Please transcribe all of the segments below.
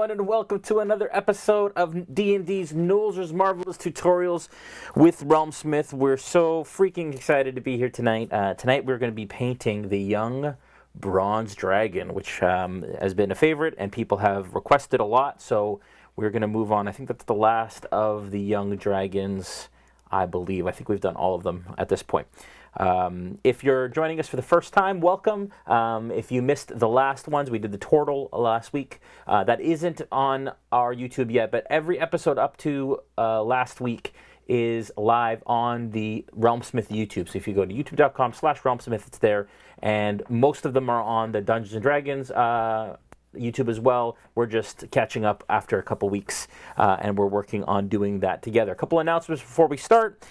everyone, and welcome to another episode of D&D's Nolzur's Marvelous Tutorials with RealmSmith. We're so freaking excited to be here tonight. Tonight we're going to be painting the young bronze dragon, which has been a favorite, and people have requested a lot, so we're going to move on. I think that's the last of the young dragons, I believe. I think we've done all of them at this point. If you're joining us for the first time, welcome. If you missed the last ones, we did the turtle last week. That isn't on our YouTube yet, but every episode up to last week is live on the RealmSmith YouTube. So if you go to youtube.com/RealmSmith, it's there. And most of them are on the Dungeons & Dragons YouTube as well. We're just catching up after a couple weeks, and we're working on doing that together. A couple announcements before we start.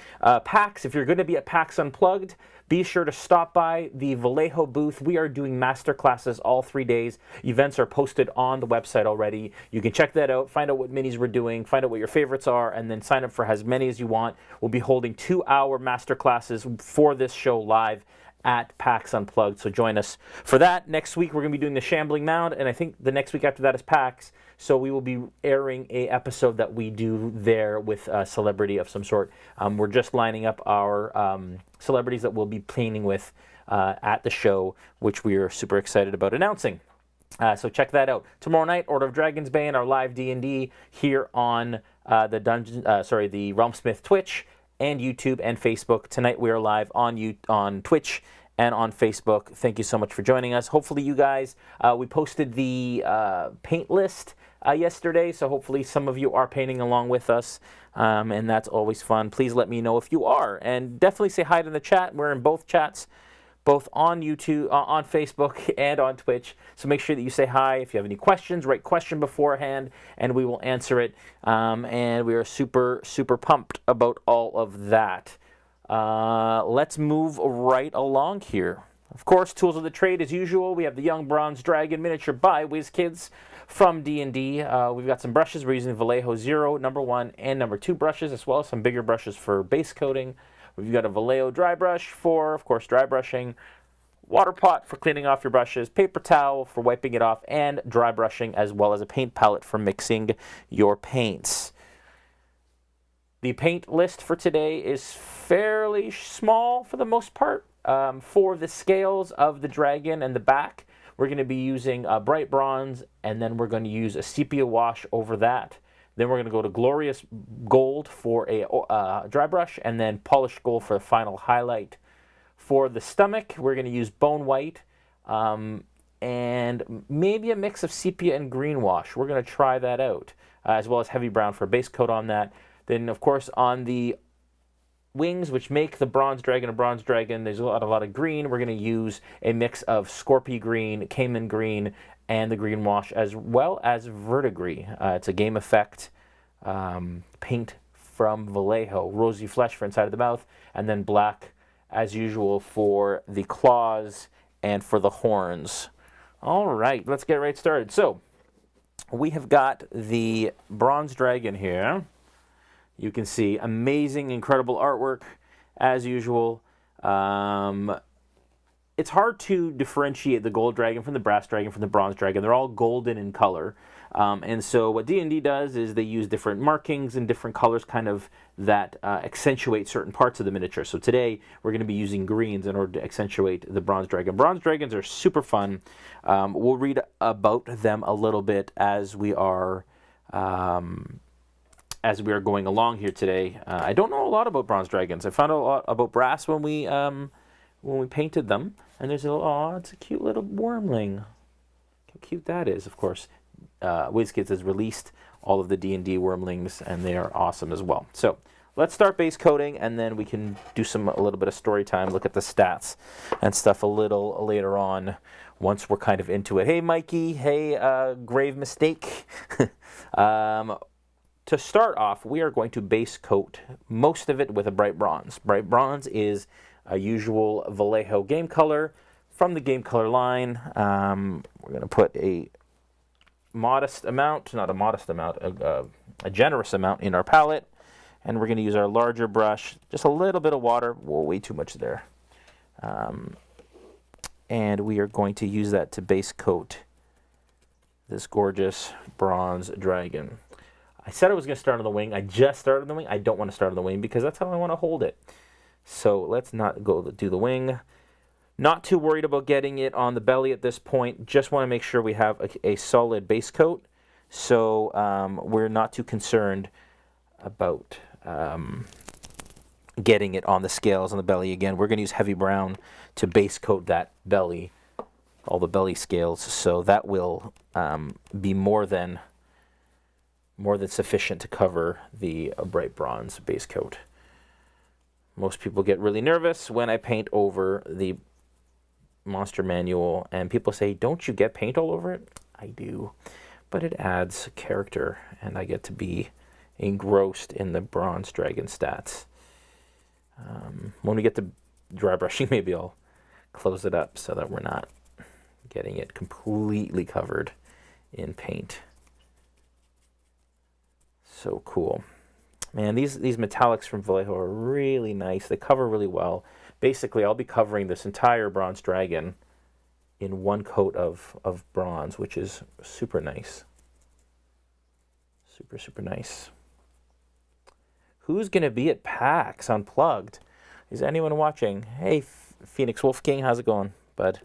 PAX, if you're going to be at PAX Unplugged, be sure to stop by the Vallejo booth. We are doing master classes all 3 days. Events are posted on the website already. You can check that out, find out what minis we're doing, find out what your favorites are, and then sign up for as many as you want. We'll be holding 2-hour master classes for this show live at PAX Unplugged, so join us for that. Next week, we're going to be doing the Shambling Mound, and I think the next week after that is PAX, so we will be airing a episode that we do there with a celebrity of some sort. We're just lining up our celebrities that we'll be painting with at the show, which we are super excited about announcing. So check that out. Tomorrow night, Order of Dragon's Bane, our live D&D here on the RealmSmith Twitch and YouTube and Facebook. Tonight we are live on Twitch and on Facebook. Thank you so much for joining us. Hopefully you guys, we posted the paint list yesterday, so hopefully some of you are painting along with us, and that's always fun. Please let me know if you are, and definitely say hi to the chat. We're in both chats, both on YouTube, on Facebook, and on Twitch. So make sure that you say hi. If you have any questions, write question beforehand, and we will answer it. And we are super, super pumped about all of that. Let's move right along here. Of course, tools of the trade as usual. We have the Young Bronze Dragon miniature by WizKids from D&D. We've got some brushes. We're using Vallejo 0, number 1, and number 2 brushes, as well as some bigger brushes for base coating. We've got a Vallejo dry brush for, of course, dry brushing, water pot for cleaning off your brushes, paper towel for wiping it off, and dry brushing, as well as a paint palette for mixing your paints. The paint list for today is fairly small for the most part. For the scales of the dragon and the back, we're going to be using bright bronze, and then we're going to use a sepia wash over that. Then we're going to go to Glorious Gold for a dry brush, and then Polished Gold for the final highlight. For the stomach, we're going to use Bone White, and maybe a mix of sepia and green wash. We're going to try that out, as well as Heavy Brown for a base coat on that. Then, of course, on the wings, which make the bronze dragon a bronze dragon, there's a lot of green. We're going to use a mix of Scorpio Green, Cayman Green, and the green wash, as well as verdigris. It's a game effect paint from Vallejo. Rosy flesh for inside of the mouth, and then black, as usual, for the claws and for the horns. All right, let's get right started. So, we have got the bronze dragon here. You can see amazing, incredible artwork, as usual. It's hard to differentiate the gold dragon from the brass dragon from the bronze dragon. They're all golden in color. And so what D&D does is they use different markings and different colors kind of that accentuate certain parts of the miniature. So today we're going to be using greens in order to accentuate the bronze dragon. Bronze dragons are super fun. We'll read about them a little bit as we are going along here today. I don't know a lot about bronze dragons. I found out a lot about brass when we painted them, and there's it's a cute little wormling. How cute that is. Of course, WizKids has released all of the D&D wormlings, and they are awesome as well. So let's start base coating, and then we can do a little bit of story time, look at the stats and stuff a little later on once we're kind of into it. Hey, Mikey. Hey, Grave Mistake. To start off, we are going to base coat most of it with a bright bronze. Bright bronze is a usual Vallejo Game Color from the Game Color line. We're going to put a modest amount, not a modest amount, a generous amount in our palette. And we're going to use our larger brush, just a little bit of water. Whoa, way too much there. And we are going to use that to base coat this gorgeous bronze dragon. I said I was going to start on the wing. I just started on the wing. I don't want to start on the wing because that's how I want to hold it. So let's not go do the wing. Not too worried about getting it on the belly at this point. Just want to make sure we have a solid base coat. So we're not too concerned about getting it on the scales on the belly. Again, we're going to use heavy brown to base coat that belly, all the belly scales. So that will be more than sufficient to cover the bright bronze base coat. Most people get really nervous when I paint over the Monster Manual, and people say, don't you get paint all over it? I do, but it adds character, and I get to be engrossed in the bronze dragon stats. When we get to dry brushing, maybe I'll close it up so that we're not getting it completely covered in paint. So cool. Man, these metallics from Vallejo are really nice. They cover really well. Basically, I'll be covering this entire bronze dragon in one coat of bronze, which is super nice. Super, super nice. Who's going to be at PAX Unplugged? Is anyone watching? Hey, Phoenix Wolf King, how's it going, bud?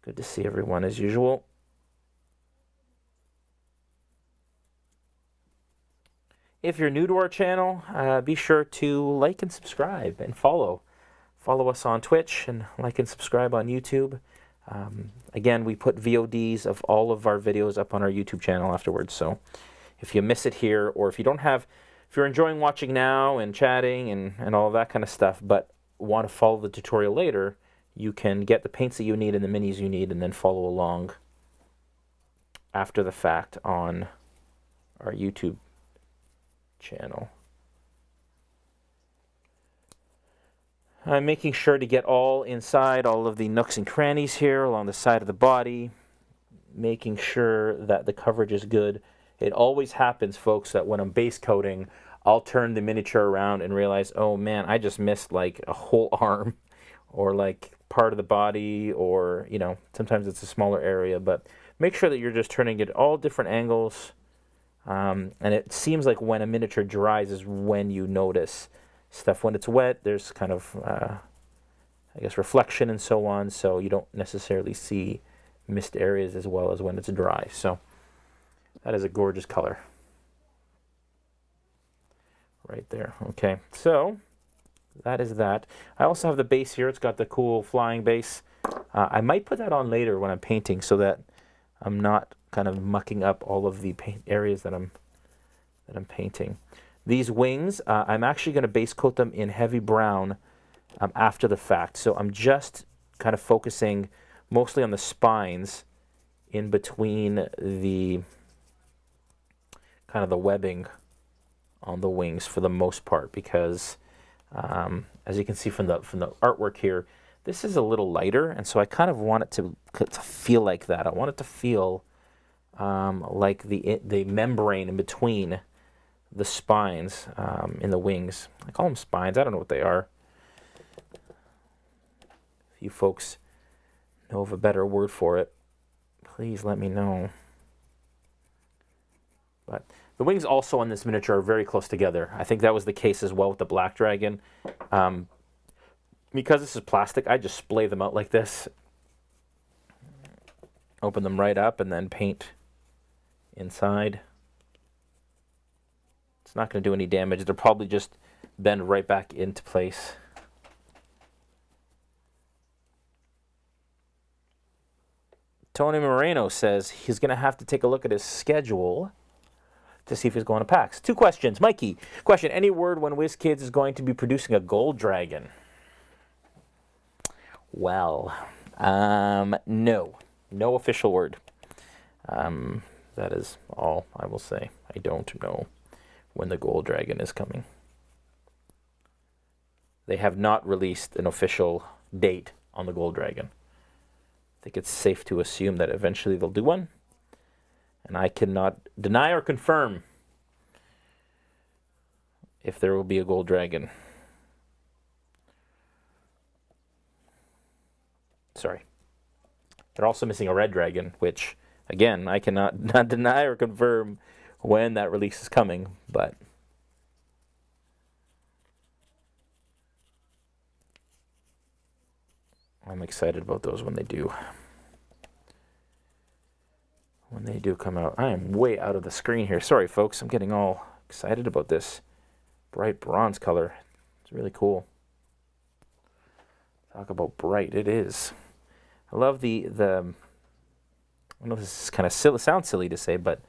Good to see everyone as usual. If you're new to our channel, be sure to like and subscribe and follow. Follow us on Twitch and like and subscribe on YouTube. Again, we put VODs of all of our videos up on our YouTube channel afterwards. So if you miss it here, or if you're enjoying watching now and chatting and all of that kind of stuff, but want to follow the tutorial later, you can get the paints that you need and the minis you need and then follow along after the fact on our YouTube channel. I'm making sure to get all inside all of the nooks and crannies here along the side of the body, making sure that the coverage is good. It always happens, folks, that when I'm base coating, I'll turn the miniature around and realize, oh man, I just missed like a whole arm or like part of the body, or sometimes it's a smaller area, but make sure that you're just turning it all different angles. And it seems like when a miniature dries is when you notice stuff. When it's wet, there's kind of, reflection and so on, so you don't necessarily see missed areas as well as when it's dry. So that is a gorgeous color. Right there. Okay, so that is that. I also have the base here. It's got the cool flying base. I might put that on later when I'm painting so that I'm not kind of mucking up all of the paint areas that I'm painting. These wings, I'm actually going to base coat them in heavy brown after the fact. So I'm just kind of focusing mostly on the spines in between the kind of the webbing on the wings for the most part, because as you can see from the artwork here, this is a little lighter, and so I kind of want it to feel like that. I want it to feel like the membrane in between the spines in the wings. I call them spines. I don't know what they are. If you folks know of a better word for it, please let me know. But the wings also on this miniature are very close together. I think that was the case as well with the black dragon. Because this is plastic, I just splay them out like this. Open them right up and then paint inside. It's not going to do any damage. They'll probably just bend right back into place. Tony Moreno says he's going to have to take a look at his schedule to see if he's going to PAX. 2 questions. Mikey, question, any word when WizKids is going to be producing a gold dragon? Well, no. No official word. That is all I will say. I don't know when the gold dragon is coming. They have not released an official date on the gold dragon. I think it's safe to assume that eventually they'll do one, and I cannot deny or confirm if there will be a gold dragon. Sorry. They're also missing a red dragon, which, again, I cannot not deny or confirm when that release is coming, but I'm excited about those when they do. When they do come out. I am way out of the screen here. Sorry, folks. I'm getting all excited about this bright bronze color. It's really cool. Talk about bright. It is. I love the I know this is kind of silly, sounds silly to say, but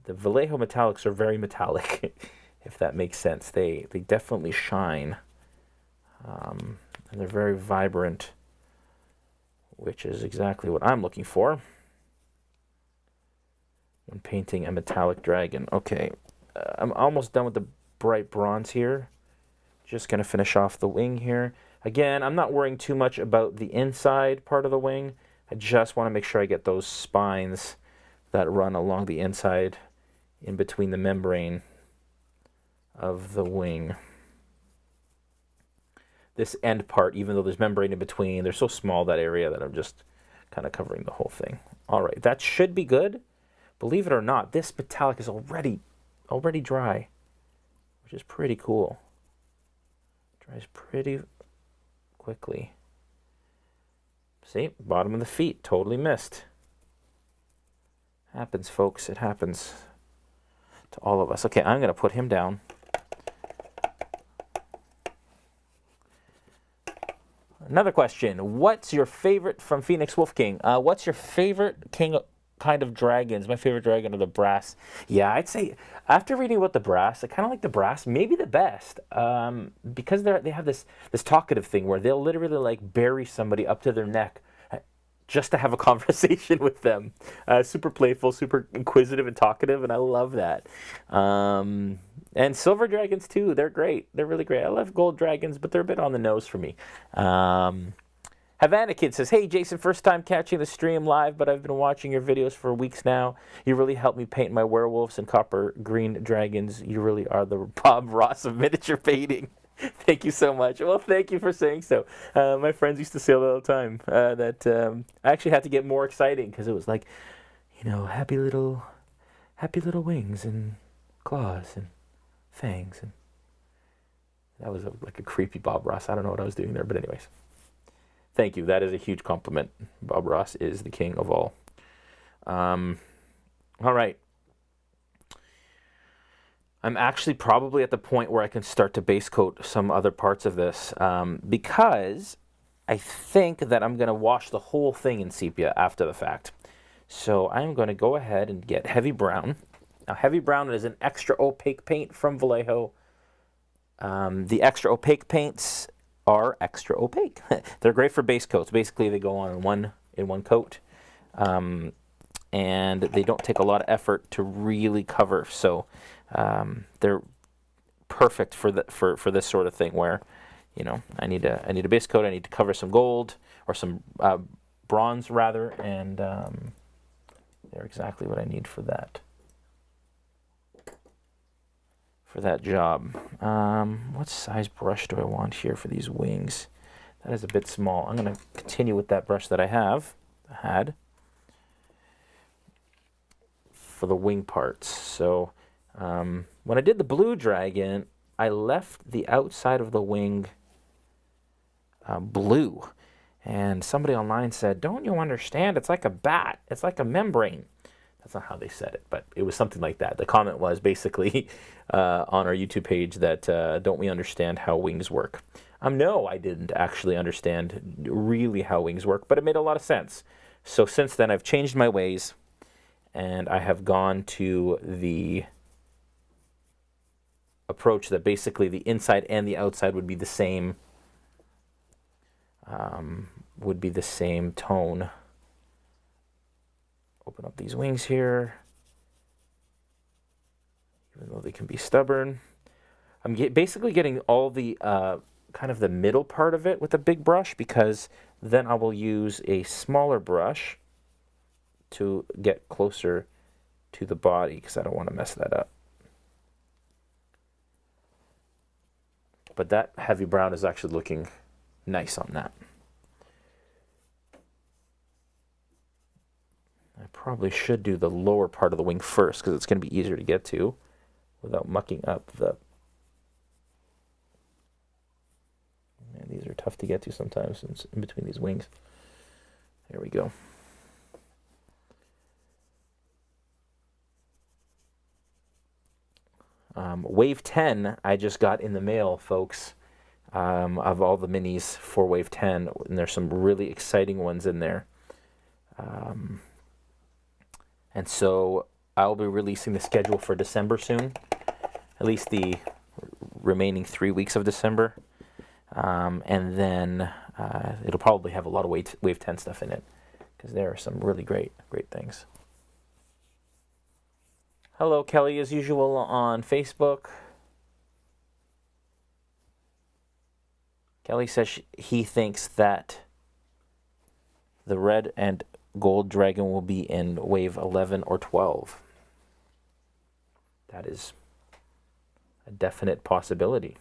the Vallejo metallics are very metallic, if that makes sense. They definitely shine, and they're very vibrant, which is exactly what I'm looking for when painting a metallic dragon. Okay, I'm almost done with the bright bronze here. Just going to finish off the wing here. Again, I'm not worrying too much about the inside part of the wing. I just want to make sure I get those spines that run along the inside in between the membrane of the wing. This end part, even though there's membrane in between, they're so small, that area, that I'm just kind of covering the whole thing. All right, that should be good. Believe it or not, this metallic is already dry, which is pretty cool. Dries pretty quickly. See, bottom of the feet, totally missed. Happens, folks, it happens to all of us. Okay, I'm going to put him down. Another question. What's your favorite, from Phoenix Wolf King, what's your favorite king kind of dragons? My favorite dragon are the brass. Yeah, I'd say after reading about the brass, I kind of like the brass, maybe the best, because they have this talkative thing where they'll literally like bury somebody up to their neck just to have a conversation with them. Super playful, super inquisitive and talkative, and I love that. And silver dragons too, they're great. They're really great. I love gold dragons, but they're a bit on the nose for me. Havana Kid says, hey, Jason, first time catching the stream live, but I've been watching your videos for weeks now. You really helped me paint my werewolves and copper green dragons. You really are the Bob Ross of miniature painting. Thank you so much. Well, thank you for saying so. My friends used to say all the time that I actually had to get more exciting because it was like, you know, happy little wings and claws and fangs. And that was like a creepy Bob Ross. I don't know what I was doing there, but anyways. Thank you. That is a huge compliment. Bob Ross is the king of all. All right. I'm actually probably at the point where I can start to base coat some other parts of this because I think that I'm going to wash the whole thing in sepia after the fact. So I'm going to go ahead and get Heavy Brown. Now, Heavy Brown is an extra opaque paint from Vallejo. The extra opaque paints are extra opaque. They're great for base coats. Basically, they go on in one coat, and they don't take a lot of effort to really cover. So they're perfect for this sort of thing where, you know, I need a base coat. I need to cover some gold or some bronze rather, and they're exactly what I need for that. For that job. What size brush do I want here for these wings? That is a bit small. I'm going to continue with that brush that I had for the wing parts. So when I did the blue dragon, I left the outside of the wing blue. And somebody online said, don't you understand? It's like a bat. It's like a membrane. That's not how they said it, but it was something like that. The comment was basically on our YouTube page that don't we understand how wings work? No, I didn't actually understand really how wings work, but it made a lot of sense. So since then, I've changed my ways, and I have gone to the approach that basically the inside and the outside would be the same. Tone. Open up these wings here, even though they can be stubborn. I'm basically getting all the kind of the middle part of it with a big brush, because then I will use a smaller brush to get closer to the body, because I don't want to mess that up. But that Heavy Brown is actually looking nice on that. probably should do the lower part of the wing first because it's going to be easier to get to without mucking up the... Man, these are tough to get to sometimes in between these wings. There we go. Wave 10 I just got in the mail, folks, of all the minis for Wave 10, and there's some really exciting ones in there. And so I'll be releasing the schedule for December soon, at least the remaining 3 weeks of December. And then it'll probably have a lot of Wave 10 stuff in it, because there are some really great things. Hello, Kelly, as usual on Facebook. Kelly says he thinks that the red and gold dragon will be in Wave 11 or 12. That is a definite possibility.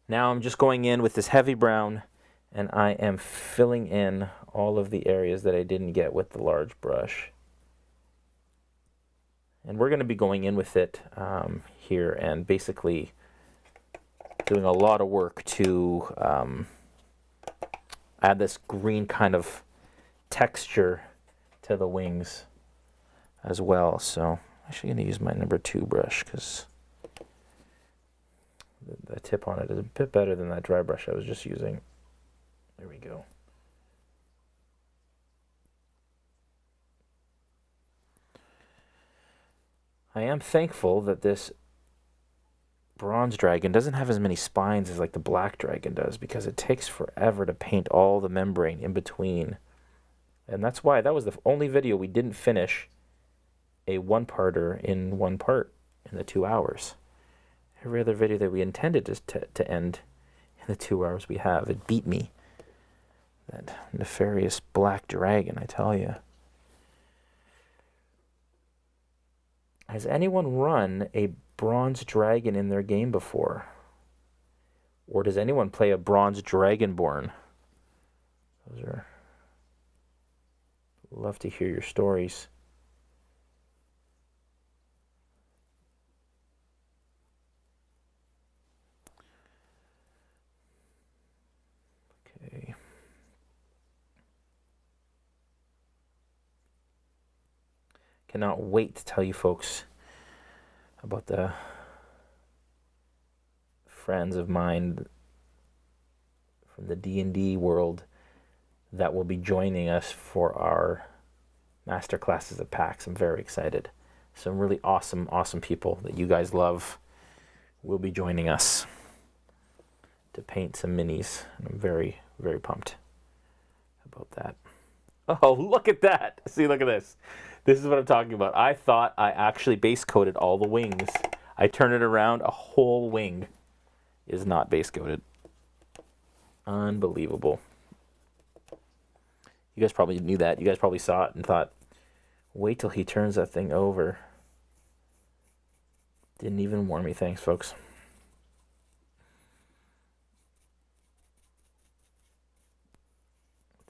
Now I'm just going in with this heavy brown, and I am filling in all of the areas that I didn't get with the large brush. And we're going to be going in with it here and basically doing a lot of work to add this green kind of texture to the wings as well. So I'm actually going to use my number 2 brush because the tip on it is a bit better than that dry brush I was just using. There we go. I am thankful that this bronze dragon doesn't have as many spines as like the black dragon does, because it takes forever to paint all the membrane in between. And that's why that was the only video we didn't finish a one-parter in one part in the 2 hours. Every other video that we intended to end in the 2 hours we have, it beat me. That nefarious black dragon, I tell you. Has anyone run a bronze dragon in their game before? Or does anyone play a bronze dragonborn? Those are... Love to hear your stories. Okay. Cannot wait to tell you folks about the friends of mine from the D&D world that will be joining us for our master classes at PAX. I'm very excited. Some really awesome people that you guys love will be joining us to paint some minis. And I'm very pumped about that. Oh, look at that. See, look at this. This is what I'm talking about. I thought I actually base coated all the wings. I turn it around, a whole wing is not base coated. Unbelievable. You guys probably knew that. You guys probably saw it and thought, wait till he turns that thing over. Didn't even warn me. Thanks, folks.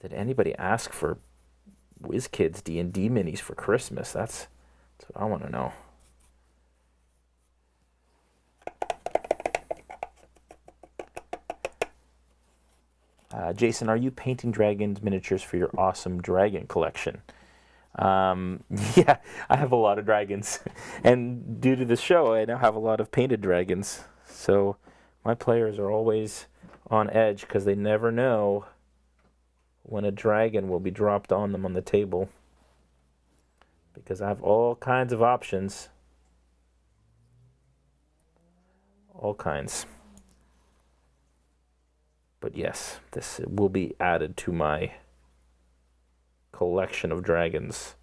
Did anybody ask for WizKids D&D minis for Christmas? That's what I want to know. Jason, are you painting dragons miniatures for your awesome dragon collection? Yeah, I have a lot of dragons. And due to the show, I now have a lot of painted dragons. So my players are always on edge because they never know when a dragon will be dropped on them on the table. Because I have all kinds of options. All kinds. But yes, this will be added to my collection of dragons.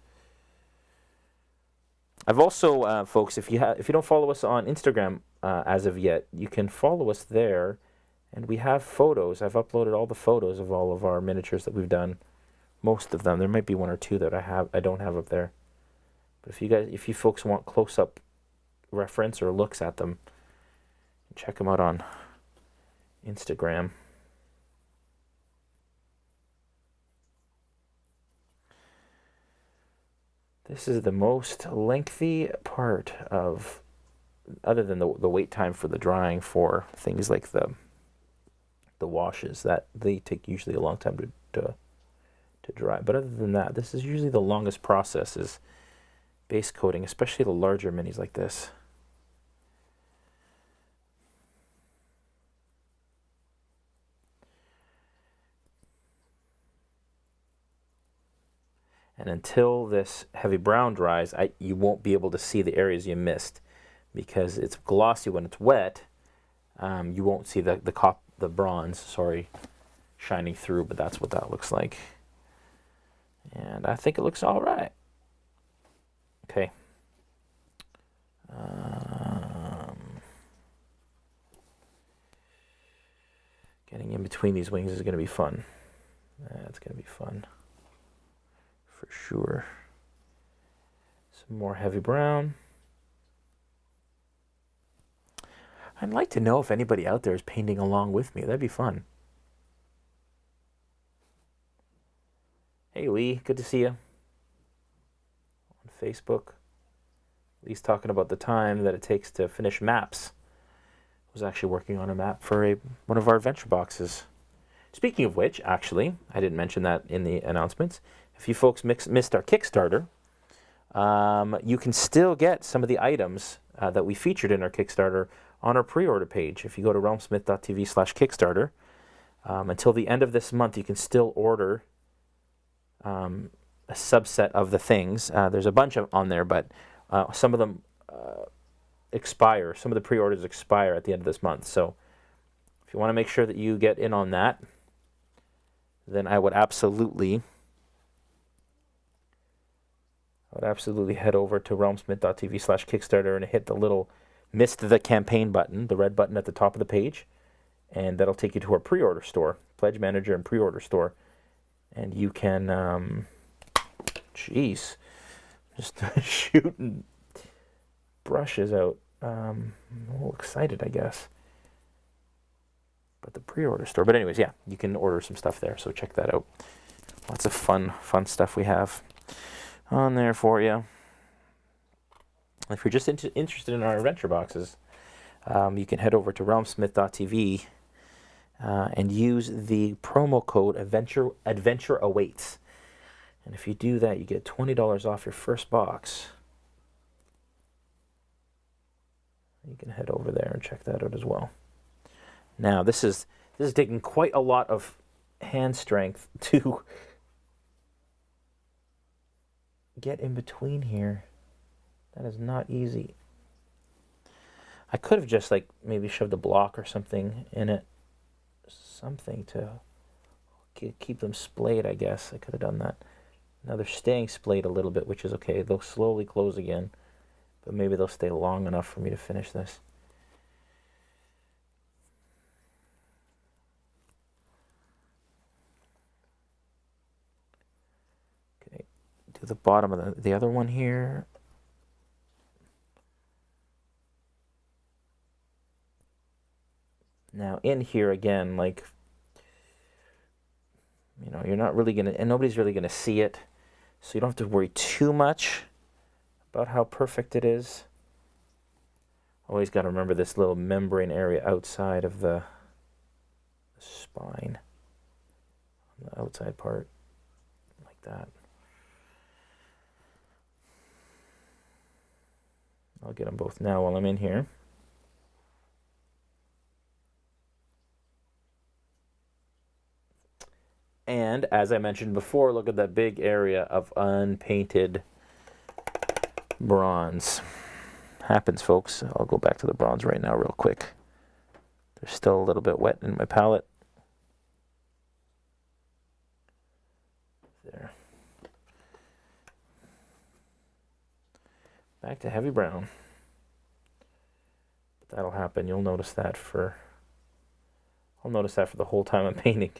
I've also, folks, if you don't follow us on Instagram as of yet, you can follow us there, and we have photos. I've uploaded all the photos of all of our miniatures that we've done. Most of them. There might be one or two that I don't have up there. But if you folks want close-up reference or looks at them, check them out on Instagram. This is the most lengthy part of, other than the wait time for the drying for things like the washes, that they take usually a long time to dry. But other than that, this is usually the longest process, is base coating, especially the larger minis like this. And until this heavy brown dries, you won't be able to see the areas you missed, because it's glossy when it's wet. You won't see the bronze, shining through, but that's what that looks like. And I think it looks all right. Okay. Getting in between these wings is going to be fun. That's going to be fun. For sure. Some more heavy brown. I'd like to know if anybody out there is painting along with me. That'd be fun. Hey Lee, good to see you. On Facebook. Lee's talking about the time that it takes to finish maps. I was actually working on a map for one of our adventure boxes. Speaking of which, actually, I didn't mention that in the announcements. If you folks missed our Kickstarter, you can still get some of the items that we featured in our Kickstarter on our pre-order page. If you go to realmsmith.tv/Kickstarter, until the end of this month, you can still order a subset of the things. There's a bunch on there, but some of them expire. Some of the pre-orders expire at the end of this month. So if you want to make sure that you get in on that, then I would absolutely head over to realmsmith.tv/Kickstarter and hit the little missed the campaign button, the red button at the top of the page, and that'll take you to our pre-order store, Pledge Manager and pre-order store, and you can, just shooting brushes out. I'm a little excited, I guess. But the pre-order store. But anyways, yeah, you can order some stuff there, so check that out. Lots of fun stuff we have on there for you. If you're just interested in our adventure boxes, you can head over to realmsmith.tv and use the promo code Adventure Awaits. And if you do that, you get $20 off your first box. You can head over there and check that out as well. Now, this is taking quite a lot of hand strength to get in between here. That is not easy. I could have just maybe shoved a block or something in it. Something to keep them splayed, I guess. I could have done that. Now they're staying splayed a little bit, which is okay. They'll slowly close again, but maybe they'll stay long enough for me to finish this. Okay, do the bottom of the other one here. Now in here again, you're not really gonna, and nobody's really gonna see it, so you don't have to worry too much about how perfect it is. Always got to remember this little membrane area outside of the spine, on the outside part, like that. I'll get them both now while I'm in here. And as I mentioned before, look at that big area of unpainted bronze. Happens, folks. I'll go back to the bronze right now real quick. There's still a little bit wet in my palette. There. Back to heavy brown. But that'll happen. I'll notice that for the whole time I'm painting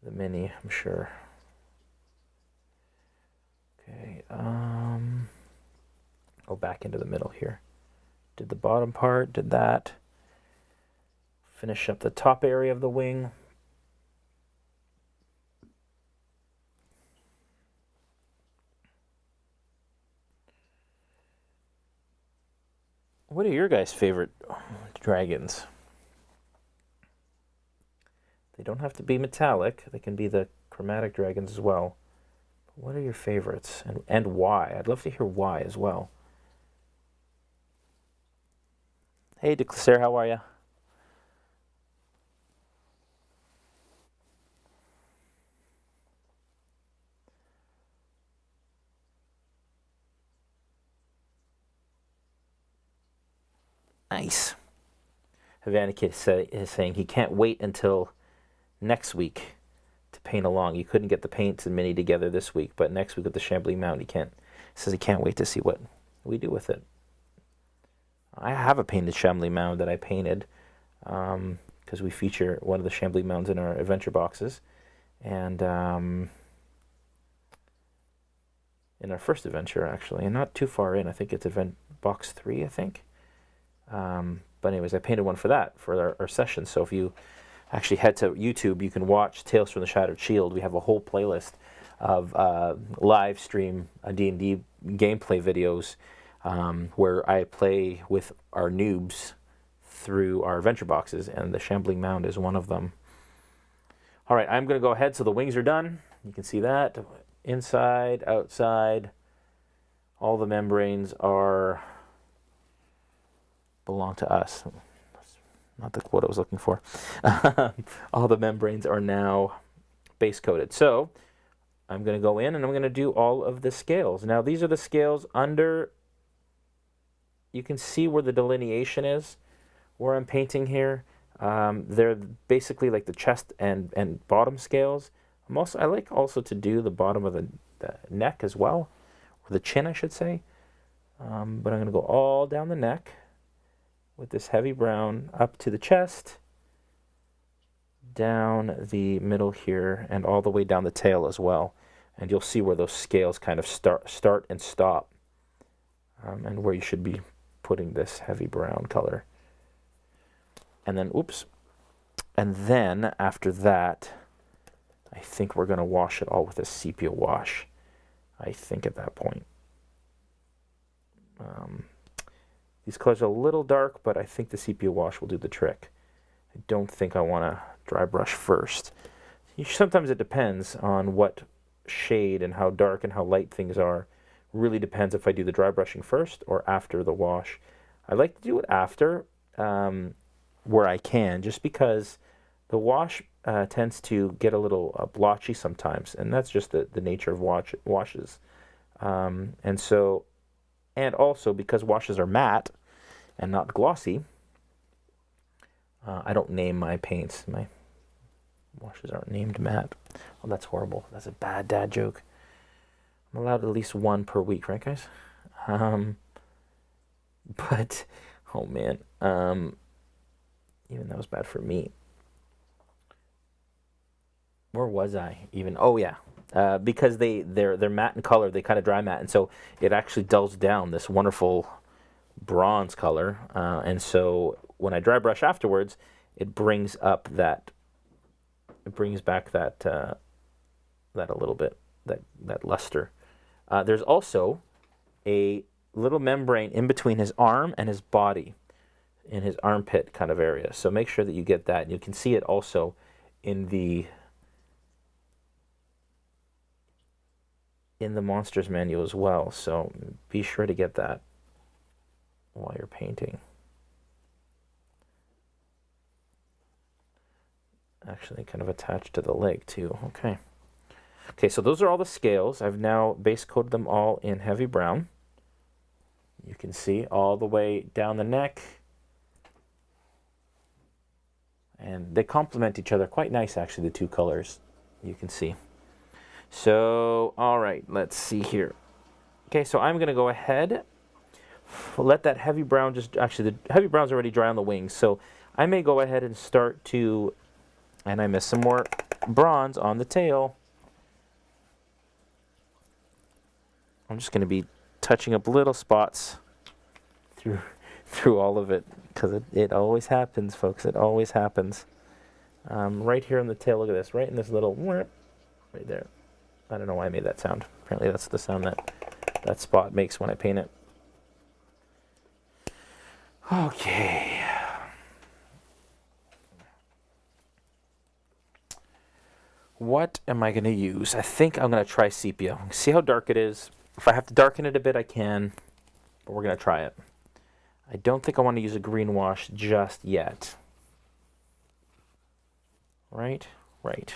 the mini, I'm sure. Okay, back into the middle here. Did the bottom part, did that. Finish up the top area of the wing. What are your guys' favorite dragons? They don't have to be metallic. They can be the chromatic dragons as well. But what are your favorites and why? I'd love to hear why as well. Hey, DeClaire, how are you? Nice. Havana Kid is saying he can't wait until next week to paint along. You couldn't get the paints and mini together this week, but next week with the Chambly Mound, he says he can't wait to see what we do with it. I have a painted Chambly Mound that I painted because we feature one of the Chambly Mounds in our adventure boxes, and in our first adventure actually, and not too far in. I think it's event box 3, I think. But anyways, I painted one for that, for our session. So if you actually head to YouTube, you can watch Tales from the Shattered Shield. We have a whole playlist of live stream D&D gameplay videos where I play with our noobs through our adventure boxes, and the Shambling Mound is one of them. All right, I'm going to go ahead. So the wings are done. You can see that. Inside, outside, all the membranes belong to us. Not the quote I was looking for. All the membranes are now base coated. So I'm going to go in and I'm going to do all of the scales. Now these are the scales under. You can see where the delineation is, where I'm painting here. They're basically like the chest and bottom scales. I like also to do the bottom of the neck as well, or the chin I should say. But I'm going to go all down the neck with this heavy brown up to the chest, down the middle here, and all the way down the tail as well. And you'll see where those scales kind of start and stop, and where you should be putting this heavy brown color. And then, and then after that, I think we're going to wash it all with a sepia wash, I think at that point. These colors are a little dark, but I think the sepia wash will do the trick. I don't think I want to dry brush first. Sometimes it depends on what shade and how dark and how light things are. Really depends if I do the dry brushing first or after the wash. I like to do it after, where I can, just because the wash tends to get a little blotchy sometimes, and that's just the nature of washes. And also because washes are matte and not glossy, I don't name my paints. My washes aren't named matte. Oh, that's horrible. That's a bad dad joke. I'm allowed at least one per week, right, guys? But, oh man, even that was bad for me. Where was I even? Oh yeah, because they're matte in color, they kind of dry matte, and so it actually dulls down this wonderful bronze color, and so when I dry brush afterwards, it brings back that a little bit, that luster. There's also a little membrane in between his arm and his body, in his armpit kind of area. So make sure that you get that. And you can see it also in the monsters manual as well. So be sure to get that while you're painting. Actually kind of attached to the leg too. Okay, so those are all the scales. I've now base coated them all in heavy brown. You can see all the way down the neck. And they complement each other quite nice, actually, the two colors, you can see. So, all right, let's see here. Okay, so I'm going to go ahead. Let that heavy brown actually, the heavy brown's already dry on the wings, so I may go ahead and start to, and I missed some more bronze on the tail. I'm just going to be touching up little spots through all of it, because it always happens, folks. It always happens. Right here on the tail, look at this, right in this little, right there. I don't know why I made that sound. Apparently that's the sound that spot makes when I paint it. Okay. What am I going to use? I think I'm going to try sepia. See how dark it is. If I have to darken it a bit, I can. But we're going to try it. I don't think I want to use a green wash just yet. Right? Right.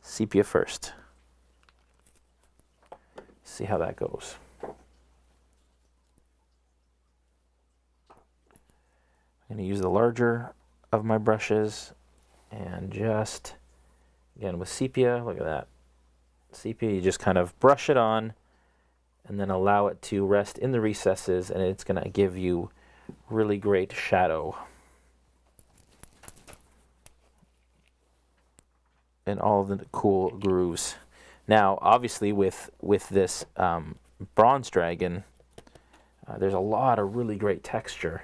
Sepia first. See how that goes. I'm going to use the larger of my brushes and just, again, with sepia, look at that. Sepia, you just kind of brush it on and then allow it to rest in the recesses, and it's going to give you really great shadow and all of the cool grooves. Now, obviously, with this bronze dragon, there's a lot of really great texture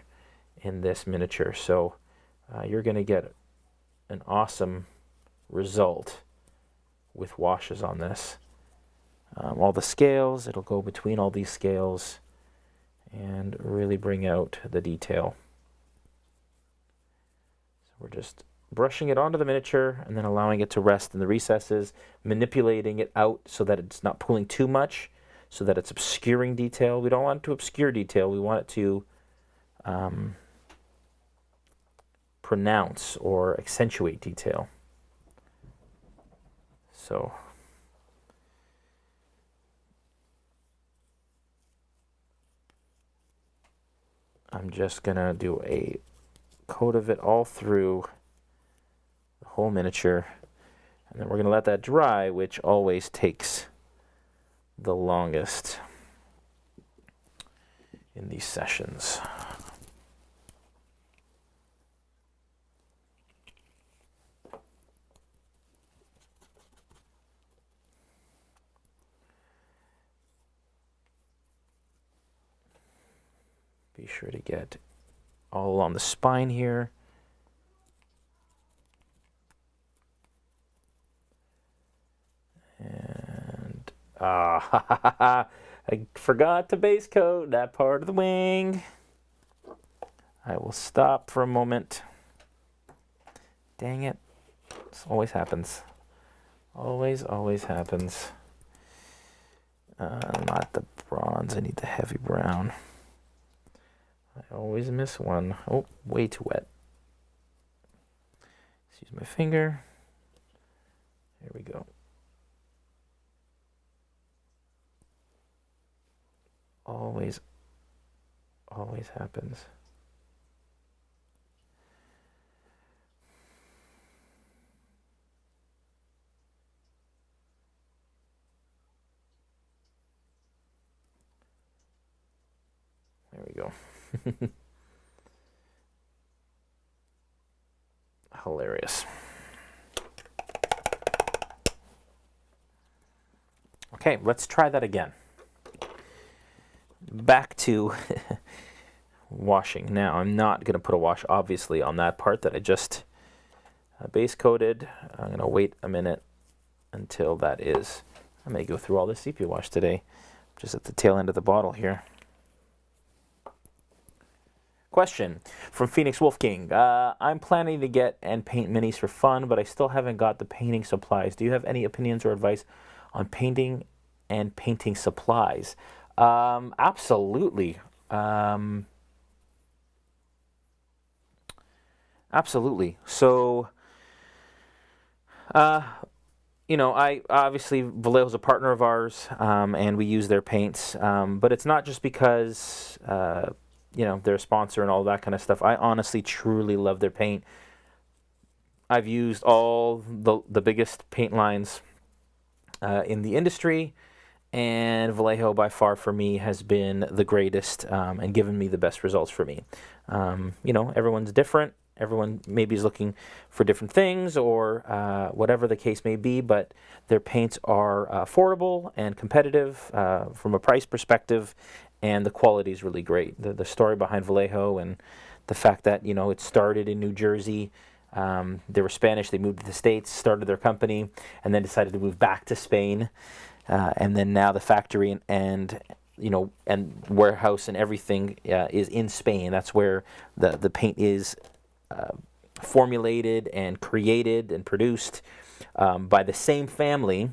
in this miniature, so you're going to get an awesome result with washes on this. All the scales, it'll go between all these scales and really bring out the detail. So we're just brushing it onto the miniature and then allowing it to rest in the recesses, manipulating it out so that it's not pulling too much, so that it's obscuring detail. We don't want it to obscure detail. We want it to pronounce or accentuate detail. So I'm just going to do a coat of it all through the whole miniature. And then we're going to let that dry, which always takes the longest in these sessions. Be sure to get all along the spine here. And I forgot to base coat that part of the wing. I will stop for a moment. Dang it. This always happens. Always happens. Not the bronze, I need the heavy brown. I always miss one. Oh, way too wet. Let's use my finger. There we go. Always happens. There we go. Hilarious. Okay, let's try that again. Back to washing. Now, I'm not going to put a wash, obviously, on that part that I just base coated. I'm going to wait a minute until that is. I may go through all this sepia wash today. Just at the tail end of the bottle here. Question from Phoenix Wolf King. I'm planning to get and paint minis for fun, but I still haven't got the painting supplies. Do you have any opinions or advice on painting and painting supplies? Absolutely. Absolutely. So, you know, I obviously Vallejo's a partner of ours, and we use their paints. But it's not just because you know, they're a sponsor and all that kind of stuff. I honestly, truly love their paint. I've used all the biggest paint lines in the industry, and Vallejo, by far, for me, has been the greatest and given me the best results for me. You know, everyone's different. Everyone maybe is looking for different things or whatever the case may be, but their paints are affordable and competitive from a price perspective, and the quality is really great. The story behind Vallejo and the fact that, you know, it started in New Jersey. They were Spanish. They moved to the States, started their company, and then decided to move back to Spain. And then now the factory and and warehouse and everything is in Spain. That's where the paint is formulated and created and produced by the same family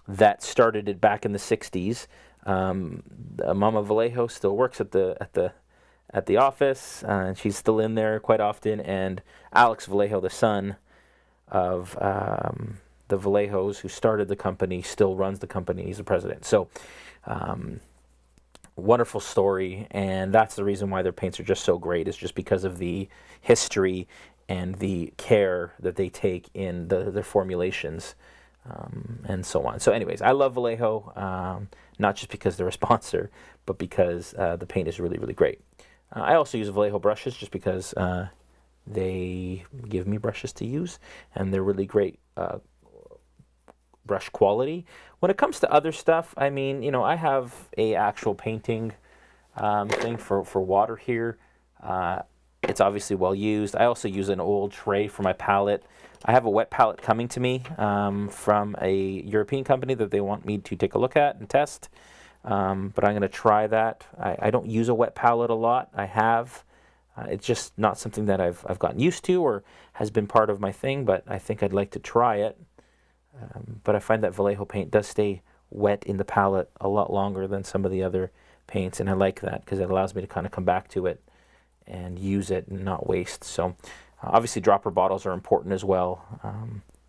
that started it back in the 60s. Mama Vallejo still works at the office, and she's still in there quite often. And Alex Vallejo, the son of the Vallejos who started the company, still runs the company. He's the president. So wonderful story, and that's the reason why their paints are just so great, is just because of the history and the care that they take in their formulations, and so on. So anyways, I love Vallejo, not just because they're a sponsor, but because the paint is really, really great. I also use Vallejo brushes just because they give me brushes to use, and they're really great brush quality. When it comes to other stuff, I mean, I have a actual painting thing for water here. It's obviously well used. I also use an old tray for my palette. I have a wet palette coming to me from a European company that they want me to take a look at and test. But I'm going to try that. I don't use a wet palette a lot. I have. It's just not something that I've gotten used to or has been part of my thing, but I think I'd like to try it. But I find that Vallejo paint does stay wet in the palette a lot longer than some of the other paints, and I like that because it allows me to kind of come back to it and use it and not waste. So obviously dropper bottles are important as well,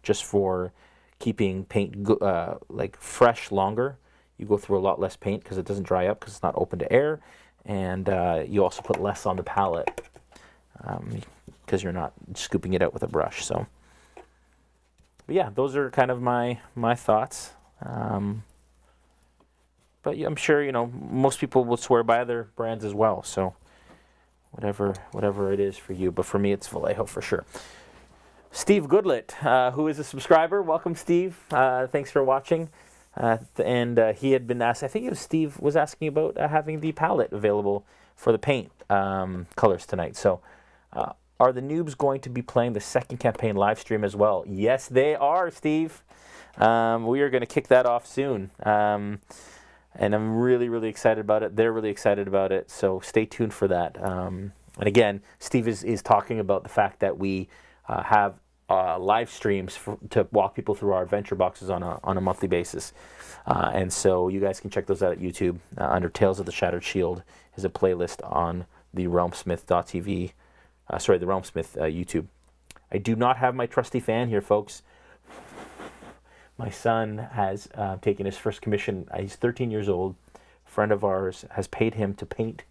just for keeping paint like fresh longer. You go through a lot less paint because it doesn't dry up because it's not open to air, and you also put less on the palette because you're not scooping it out with a brush. So, but yeah, those are kind of my thoughts. But yeah, I'm sure most people will swear by other brands as well. So whatever it is for you, but for me it's Vallejo for sure. Steve Goodlet, who is a subscriber, welcome Steve. Thanks for watching. And he had been asked, I think it was Steve was asking about having the palette available for the paint colors tonight. So are the noobs going to be playing the second campaign live stream as well? Yes, they are, Steve. We are going to kick that off soon. And I'm really, really excited about it. They're really excited about it. So stay tuned for that. And again, Steve is talking about the fact that we have live streams to walk people through our adventure boxes on a monthly basis. And so you guys can check those out at YouTube. Under Tales of the Shattered Shield is a playlist on the RealmSmith.tv. The RealmSmith YouTube. I do not have my trusty fan here, folks. My son has taken his first commission. He's 13 years old. A friend of ours has paid him to paint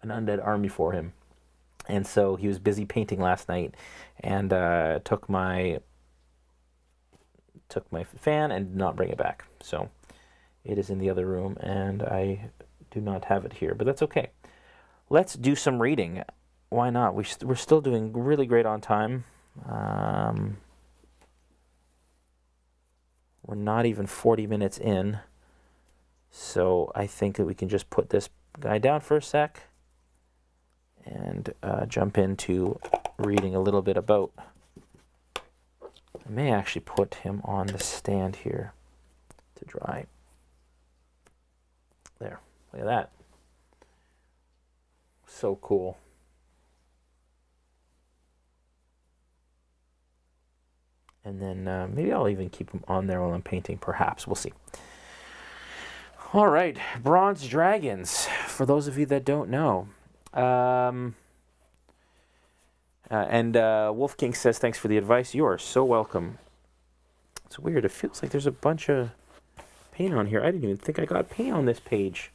an undead army for him. And so he was busy painting last night and took my fan and did not bring it back. So it is in the other room, and I do not have it here, but that's okay. Let's do some reading. Why not? We're still doing really great on time. We're not even 40 minutes in, so I think that we can just put this guy down for a sec and jump into reading a little bit about. I may actually put him on the stand here to dry. There, look at that. So cool. And then maybe I'll even keep him on there while I'm painting, perhaps. We'll see. All right, Bronze Dragons, for those of you that don't know. And Wolf King says, thanks for the advice. You are so welcome. It's weird. It feels like there's a bunch of paint on here. I didn't even think I got paint on this page.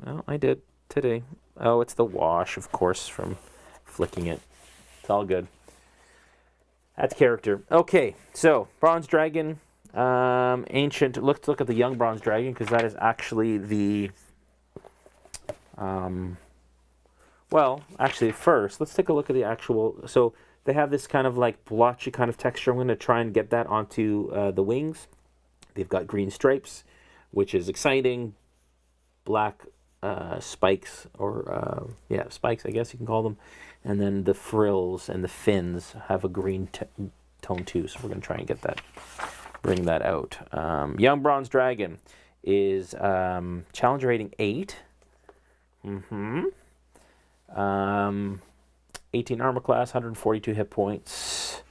Well, I did today. Oh, it's the wash, of course, from flicking it. It's all good. That's character. Okay, so Bronze Dragon, ancient. Let's look at the young Bronze Dragon because that is actually the. Well, actually, first let's take a look at the actual. So they have this kind of like blotchy kind of texture. I'm going to try and get that onto the wings. They've got green stripes, which is exciting. Black spikes, or spikes, I guess you can call them. And then the frills and the fins have a green tone too. So we're going to try and bring that out. Young Bronze Dragon is challenge rating 8. 18 armor class, 142 hit points.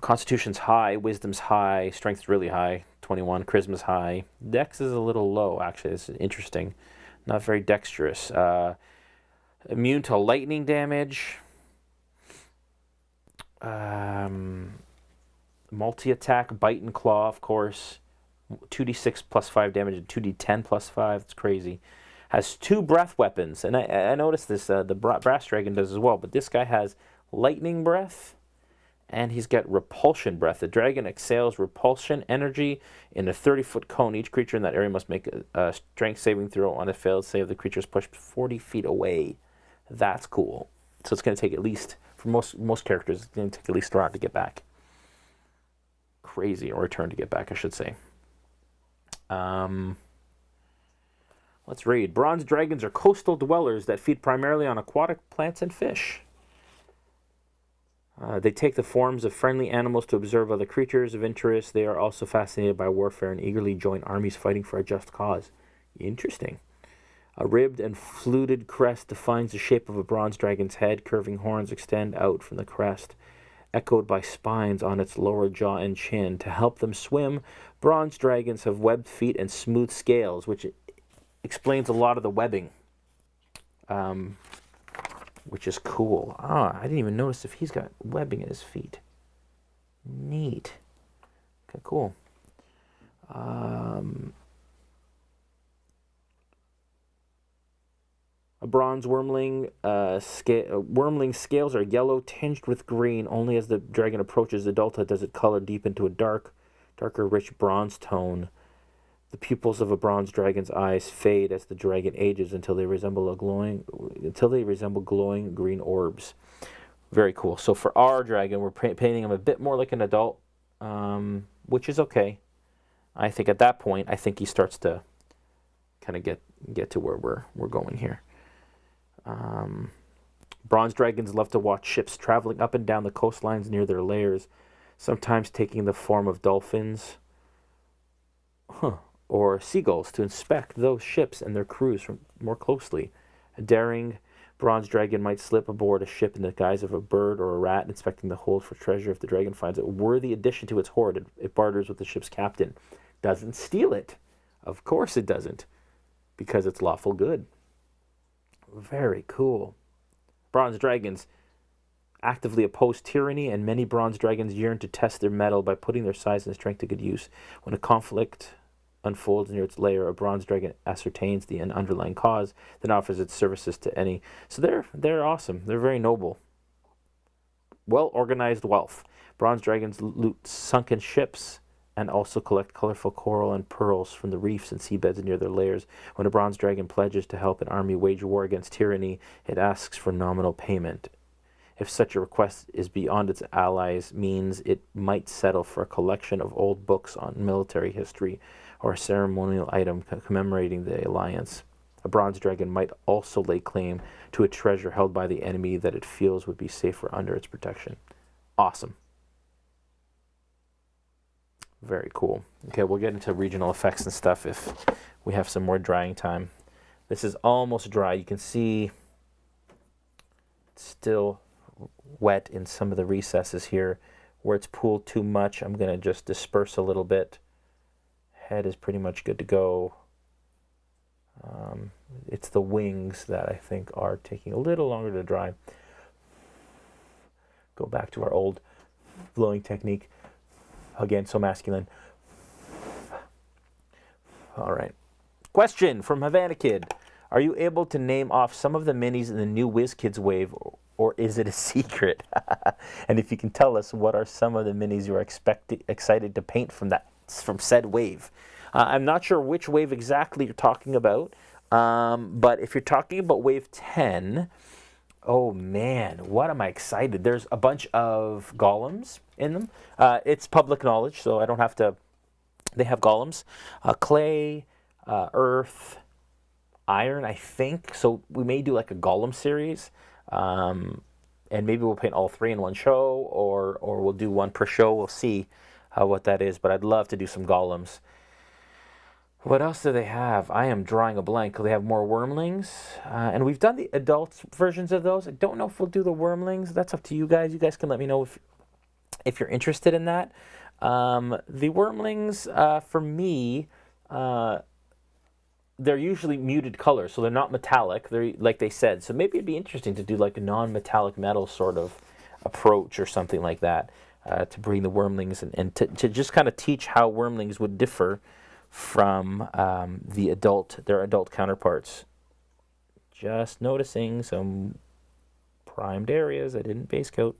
Constitution's high, wisdom's high, strength's really high, 21, charisma's high. Dex is a little low, actually. It's interesting. Not very dexterous. Immune to lightning damage. Multi-attack, bite and claw, of course. 2d6 plus 5 damage and 2d10 plus 5. It's crazy. Has 2 breath weapons. And I noticed this, the brass dragon does as well. But this guy has lightning breath. And he's got repulsion breath. The dragon exhales repulsion energy in a 30-foot cone. Each creature in that area must make a strength saving throw. On a failed save, the creature is pushed 40 feet away. That's cool. So it's going to take at least, for most characters, it's going to take at least a round to get back. Crazy, or a turn to get back, I should say. Let's read. Bronze dragons are coastal dwellers that feed primarily on aquatic plants and fish. They take the forms of friendly animals to observe other creatures of interest. They are also fascinated by warfare and eagerly join armies fighting for a just cause. Interesting. A ribbed and fluted crest defines the shape of a bronze dragon's head. Curving horns extend out from the crest, echoed by spines on its lower jaw and chin. To help them swim, bronze dragons have webbed feet and smooth scales, which explains a lot of the webbing. Which is cool. I didn't even notice if he's got webbing at his feet. Neat. Okay, cool. A bronze wormling. Wormling scales are yellow, tinged with green. Only as the dragon approaches adulthood does it color deep into a darker, rich bronze tone. The pupils of a bronze dragon's eyes fade as the dragon ages until they resemble glowing green orbs. Very cool. So for our dragon, we're painting him a bit more like an adult, which is okay. I think at that point, he starts to kind of get to where we're going here. Bronze dragons love to watch ships traveling up and down the coastlines near their lairs, sometimes taking the form of dolphins. Or seagulls to inspect those ships and their crews more closely. A daring bronze dragon might slip aboard a ship in the guise of a bird or a rat, inspecting the hold for treasure. If the dragon finds it a worthy addition to its hoard, it barters with the ship's captain. Doesn't steal it. Of course it doesn't, because it's lawful good. Very cool. Bronze dragons actively oppose tyranny, and many bronze dragons yearn to test their mettle by putting their size and strength to good use. When a conflict unfolds near its lair, a bronze dragon ascertains the underlying cause, then offers its services to any. So they're awesome. They're very noble. Well-organized wealth. Bronze dragons loot sunken ships and also collect colorful coral and pearls from the reefs and seabeds near their lairs. When a bronze dragon pledges to help an army wage war against tyranny, it asks for nominal payment. If such a request is beyond its allies' means, it might settle for a collection of old books on military history or a ceremonial item commemorating the alliance. A bronze dragon might also lay claim to a treasure held by the enemy that it feels would be safer under its protection. Awesome. Very cool. Okay, we'll get into regional effects and stuff if we have some more drying time. This is almost dry. You can see it's still wet in some of the recesses here. Where it's pooled too much, I'm going to just disperse a little bit. Head is pretty much good to go. It's the wings that I think are taking a little longer to dry. Go back to our old blowing technique. Again, so masculine. All right. Question from Havana Kid. Are you able to name off some of the minis in the new WizKids wave, or is it a secret? And if you can tell us, what are some of the minis you are excited to paint from said wave? I'm not sure which wave exactly you're talking about, but if you're talking about wave 10, oh man, what am I excited. There's a bunch of golems in them. It's public knowledge, so I don't have to. They have golems, clay, earth, iron, I think. So we may do like a golem series, and maybe we'll paint all 3 in one show, or we'll do one per show. We'll see what that is, but I'd love to do some golems. What else do they have? I am drawing a blank. They have more wormlings. And we've done the adult versions of those. I don't know if we'll do the wormlings. That's up to you guys. You guys can let me know if you're interested in that. The wormlings, for me, they're usually muted colors, so they're not metallic. They're like they said. So maybe it'd be interesting to do like a non-metallic metal sort of approach or something like that to bring the wormlings and to just kind of teach how wormlings would differ from their adult counterparts. Just noticing some primed areas I didn't base coat.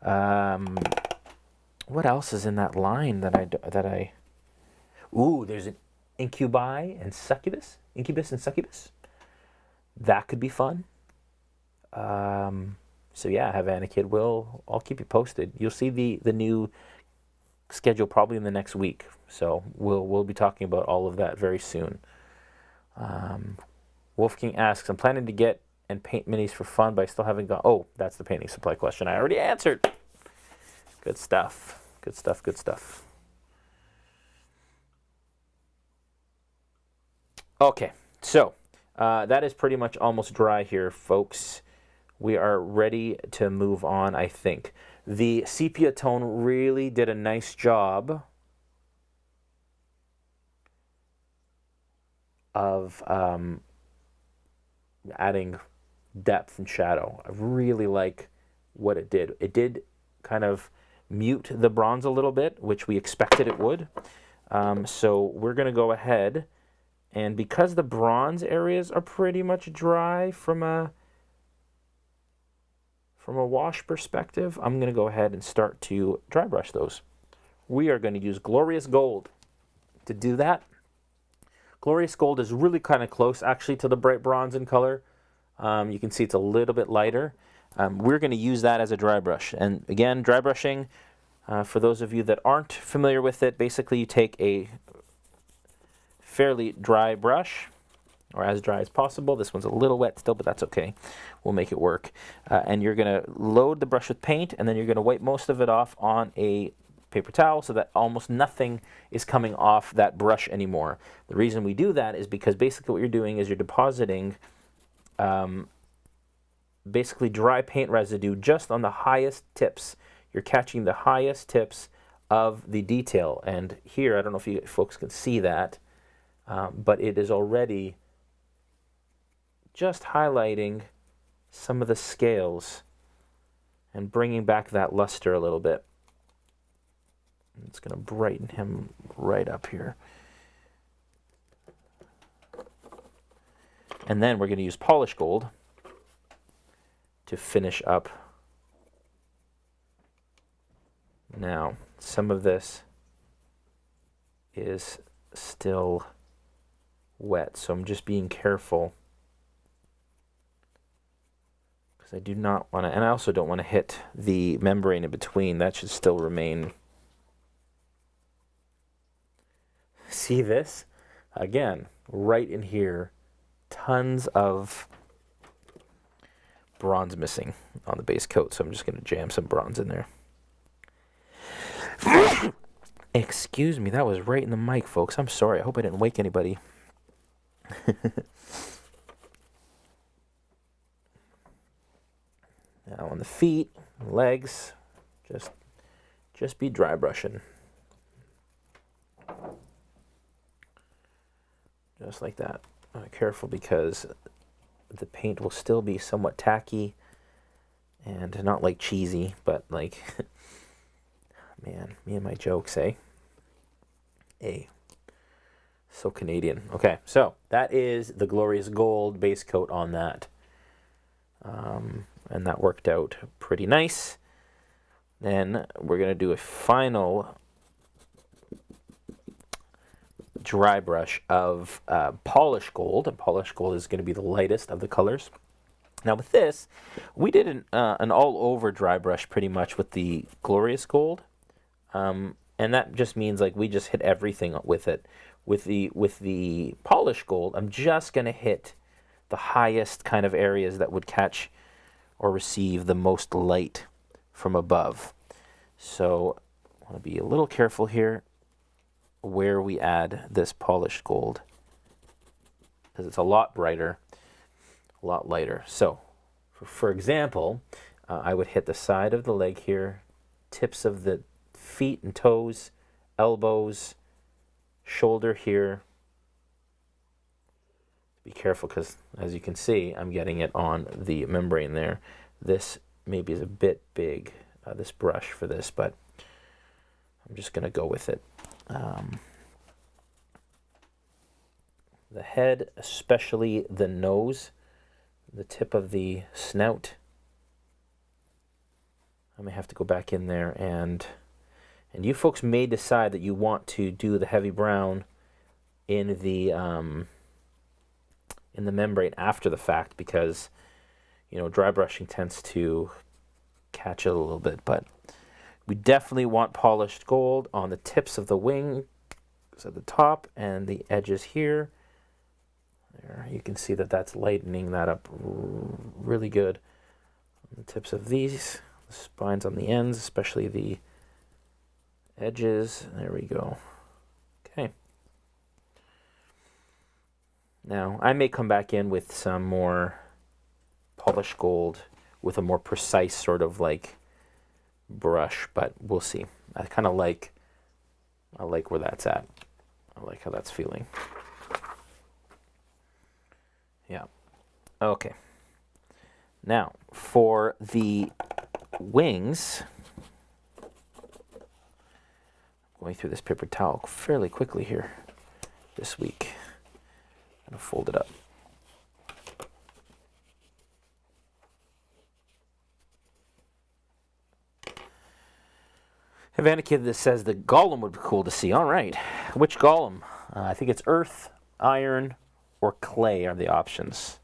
What else is in that line that I? Ooh, there's an incubus and succubus. That could be fun. So yeah, Havana Kid I'll keep you posted. You'll see the new schedule probably in the next week. So we'll be talking about all of that very soon. Wolfgang asks, I'm planning to get and paint minis for fun, but I still haven't got. Oh, that's the painting supply question I already answered. Good stuff. Good stuff. Good stuff. Okay, so that is pretty much almost dry here, folks. We are ready to move on, I think. The sepia tone really did a nice job of adding depth and shadow. I really like what it did. It did kind of mute the bronze a little bit, which we expected it would. So we're going to go ahead, and because the bronze areas are pretty much dry from a wash perspective, I'm going to go ahead and start to dry brush those. We are going to use Glorious Gold to do that. Glorious Gold is really kind of close actually to the bright bronze in color. You can see it's a little bit lighter. We're going to use that as a dry brush. And again, dry brushing, for those of you that aren't familiar with it, basically you take a fairly dry brush, or as dry as possible. This one's a little wet still, but that's okay. We'll make it work. And you're going to load the brush with paint, and then you're going to wipe most of it off on a paper towel so that almost nothing is coming off that brush anymore. The reason we do that is because basically what you're doing is you're depositing basically dry paint residue just on the highest tips. You're catching the highest tips of the detail. And here, I don't know if you folks can see that, but it is already just highlighting some of the scales and bringing back that luster a little bit. It's going to brighten him right up here. And then we're going to use Polish Gold to finish up. Now, some of this is still wet, so I'm just being careful because I do not want to, and I also don't want to hit the membrane in between. That should still remain. See this? Again, right in here, tons of bronze missing on the base coat, so I'm just going to jam some bronze in there. Excuse me, that was right in the mic, folks. I'm sorry. I hope I didn't wake anybody. Now on the feet, legs, just be dry brushing. Just like that. Careful because the paint will still be somewhat tacky and not like cheesy, but like, man, me and my jokes, eh? Hey, so Canadian. Okay, so that is the Glorious Gold base coat on that. And that worked out pretty nice. Then we're going to do a final dry brush of Polish Gold, and Polish Gold is going to be the lightest of the colors. Now with this, we did an all-over dry brush pretty much with the Glorious Gold, and that just means like we just hit everything with it. With the Polish Gold, I'm just going to hit the highest kind of areas that would catch or receive the most light from above. So I want to be a little careful here. where we add this polished gold, because it's a lot brighter, a lot lighter. So, for example, I would hit the side of the leg here, tips of the feet and toes, elbows, shoulder here. Be careful, because as you can see, I'm getting it on the membrane there. This maybe is a bit big, this brush for this, but I'm just going to go with it. The head, especially the nose, the tip of the snout. I may have to go back in there, and you folks may decide that you want to do the heavy brown in the membrane after the fact, because dry brushing tends to catch it a little bit. But we definitely want polished gold on the tips of the wings at the top and the edges here. There, you can see that that's lightening that up really good on the tips of these, the spines on the ends, especially the edges. There we go. Okay. Now, I may come back in with some more polished gold with a more precise sort of like brush, but we'll see. I like where that's at. I like how that's feeling. Yeah. Okay. Now, for the wings, going through this paper towel fairly quickly here this week. I'm going to fold it up. Havana Kid that says the golem would be cool to see. All right. Which golem? I think it's earth, iron, or clay are the options.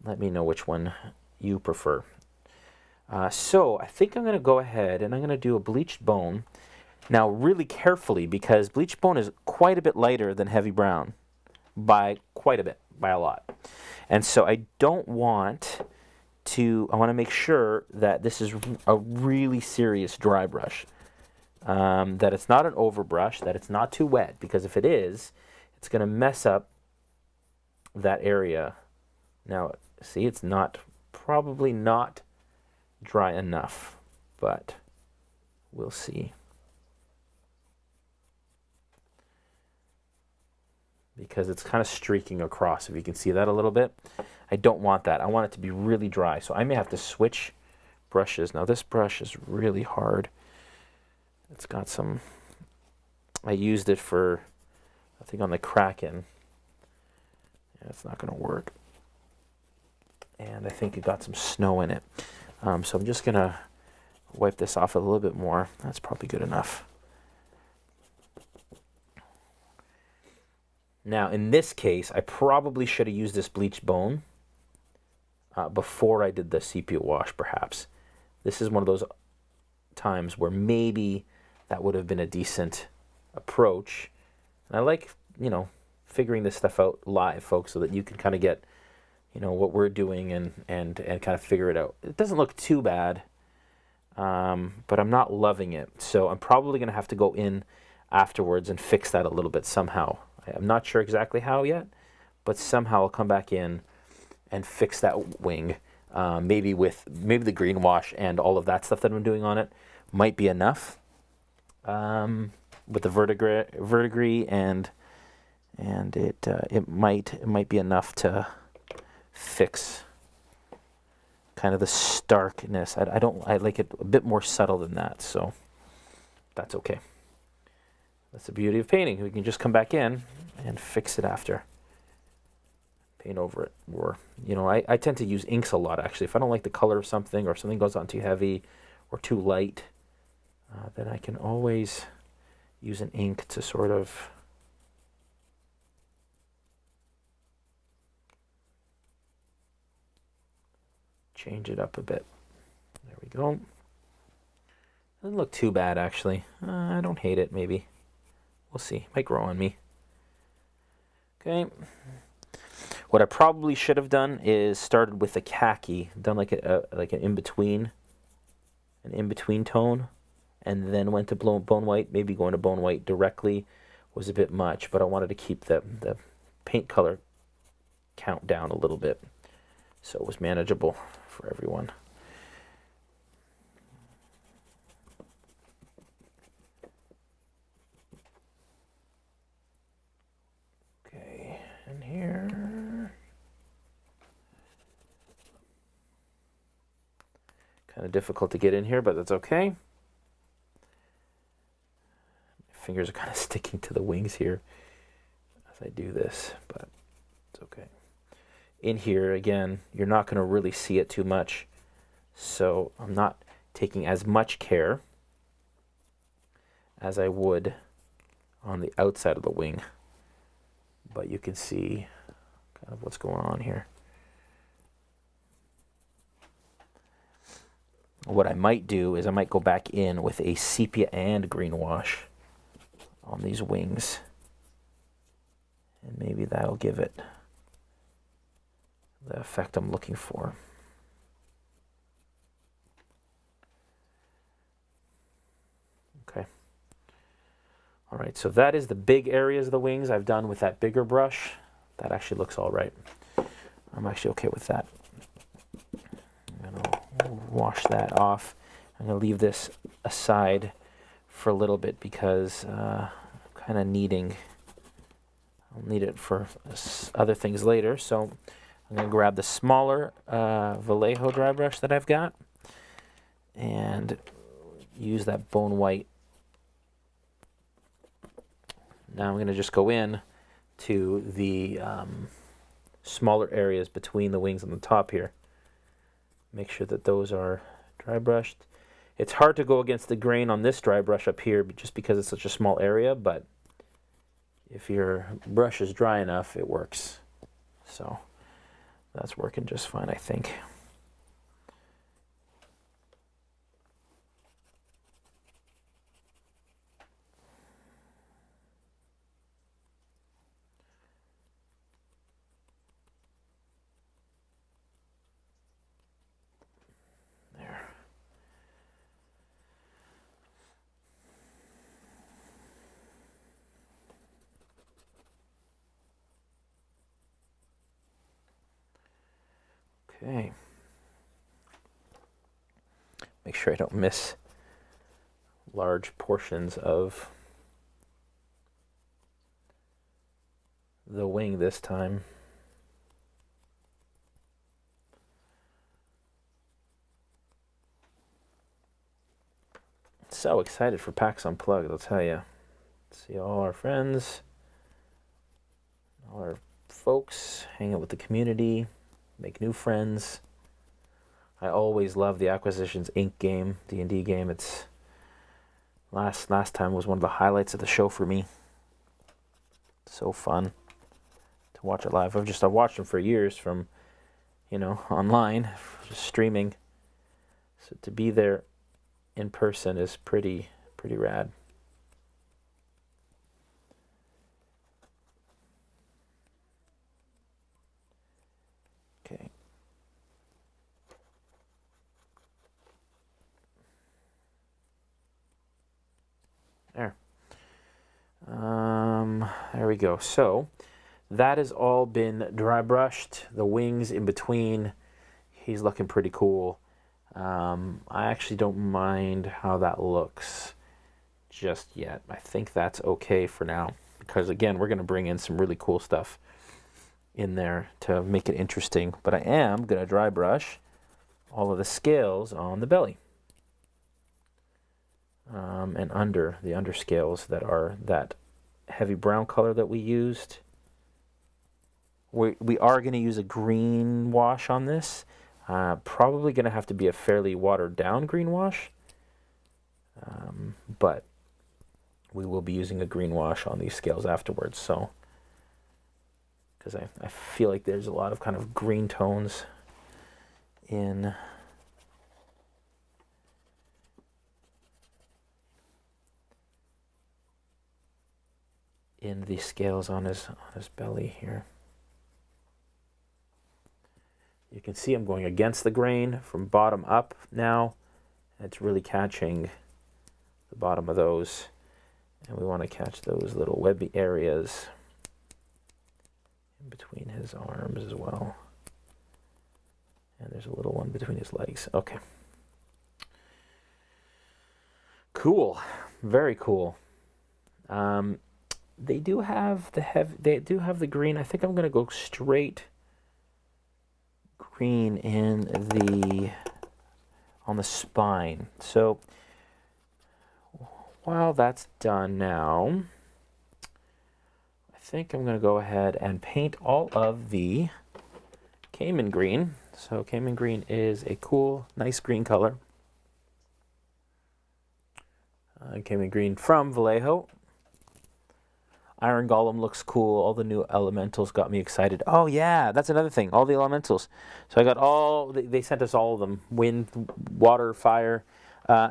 Let me know which one you prefer. So I think I'm going to go ahead and I'm going to do a bleached bone. Now, really carefully, because bleached bone is quite a bit lighter than heavy brown. By quite a bit, by a lot. And so I want to make sure that this is a really serious dry brush. That it's not an overbrush, that it's not too wet, because if it is, it's going to mess up that area. Now, see, it's probably not dry enough, but we'll see. Because it's kind of streaking across, if you can see that a little bit. I don't want that. I want it to be really dry, so I may have to switch brushes. Now this brush is really hard. It's got some, I used it for, I think on the Kraken. Yeah, it's not going to work. And I think it got some snow in it. So I'm just going to wipe this off a little bit more. That's probably good enough. Now, in this case, I probably should have used this bleached bone before I did the sepia wash, perhaps. This is one of those times where maybe that would have been a decent approach. And I like, figuring this stuff out live, folks, so that you can kind of get, what we're doing and kind of figure it out. It doesn't look too bad, but I'm not loving it. So I'm probably going to have to go in afterwards and fix that a little bit somehow. I'm not sure exactly how yet, but somehow I'll come back in and fix that wing. Maybe the green wash and all of that stuff that I'm doing on it might be enough. With the verdigris and it might be enough to fix kind of the starkness. I like it a bit more subtle than that, so that's okay. That's the beauty of painting. We can just come back in and fix it after. Paint over it. Or, I tend to use inks a lot, actually. If I don't like the color of something, or something goes on too heavy or too light, then I can always use an ink to sort of change it up a bit. There we go. Doesn't look too bad, actually. I don't hate it, maybe. We'll see. Might grow on me. Okay. What I probably should have done is started with a khaki, done like an in-between tone and then went to bone white. Maybe going to bone white directly was a bit much, but I wanted to keep the paint color count down a little bit so it was manageable for everyone. Okay, and here, kind of difficult to get in here, but that's okay. My fingers are kind of sticking to the wings here as I do this, but it's okay. In here, again, you're not going to really see it too much, so I'm not taking as much care as I would on the outside of the wing, but you can see kind of what's going on here. What I might do is I might go back in with a sepia and green wash on these wings, and maybe that'll give it the effect I'm looking for. Okay. All right, so that is the big areas of the wings I've done with that bigger brush. That actually looks all right. I'm actually okay with that. I'm gonna wash that off. I'm gonna leave this aside for a little bit because I'm kind of needing, I'll need it for other things later. So I'm gonna grab the smaller Vallejo dry brush that I've got and use that bone white. Now I'm going to just go in to the smaller areas between the wings on the top here. Make sure that those are dry brushed. It's hard to go against the grain on this dry brush up here just because it's such a small area, but if your brush is dry enough, it works. So that's working just fine, I think. Okay. Make sure I don't miss large portions of the wing this time. So excited for PAX Unplugged, I'll tell you. See all our friends, all our folks, hang out with the community, make new friends. I always love the Acquisitions Inc. game, D&D game. It's last time was one of the highlights of the show for me. So fun to watch it live. I've watched them for years from, online, just streaming. So to be there in person is pretty rad. Okay. There. There we go. So that has all been dry brushed. The wings in between, he's looking pretty cool. I actually don't mind how that looks just yet. I think that's okay for now because, again, we're going to bring in some really cool stuff in there to make it interesting. But I am going to dry brush all of the scales on the belly and under the underscales that are that heavy brown color that we used. We are going to use a green wash on this. Probably going to have to be a fairly watered down green wash, but we will be using a green wash on these scales afterwards. So, because I feel like there's a lot of kind of green tones in the scales on his belly here. You can see I'm going against the grain from bottom up now. It's really catching the bottom of those. And we want to catch those little webby areas in between his arms as well. And there's a little one between his legs. Okay. Cool. Very cool. They do have the green. I think I'm going to go straight green on the spine. So while that's done now, I think I'm going to go ahead and paint all of the Cayman green. So Cayman green is a cool, nice green color. Cayman green from Vallejo. Iron Golem looks cool. All the new elementals got me excited. Oh yeah, that's another thing. All the elementals. So I got they sent us all of them. Wind, water, fire.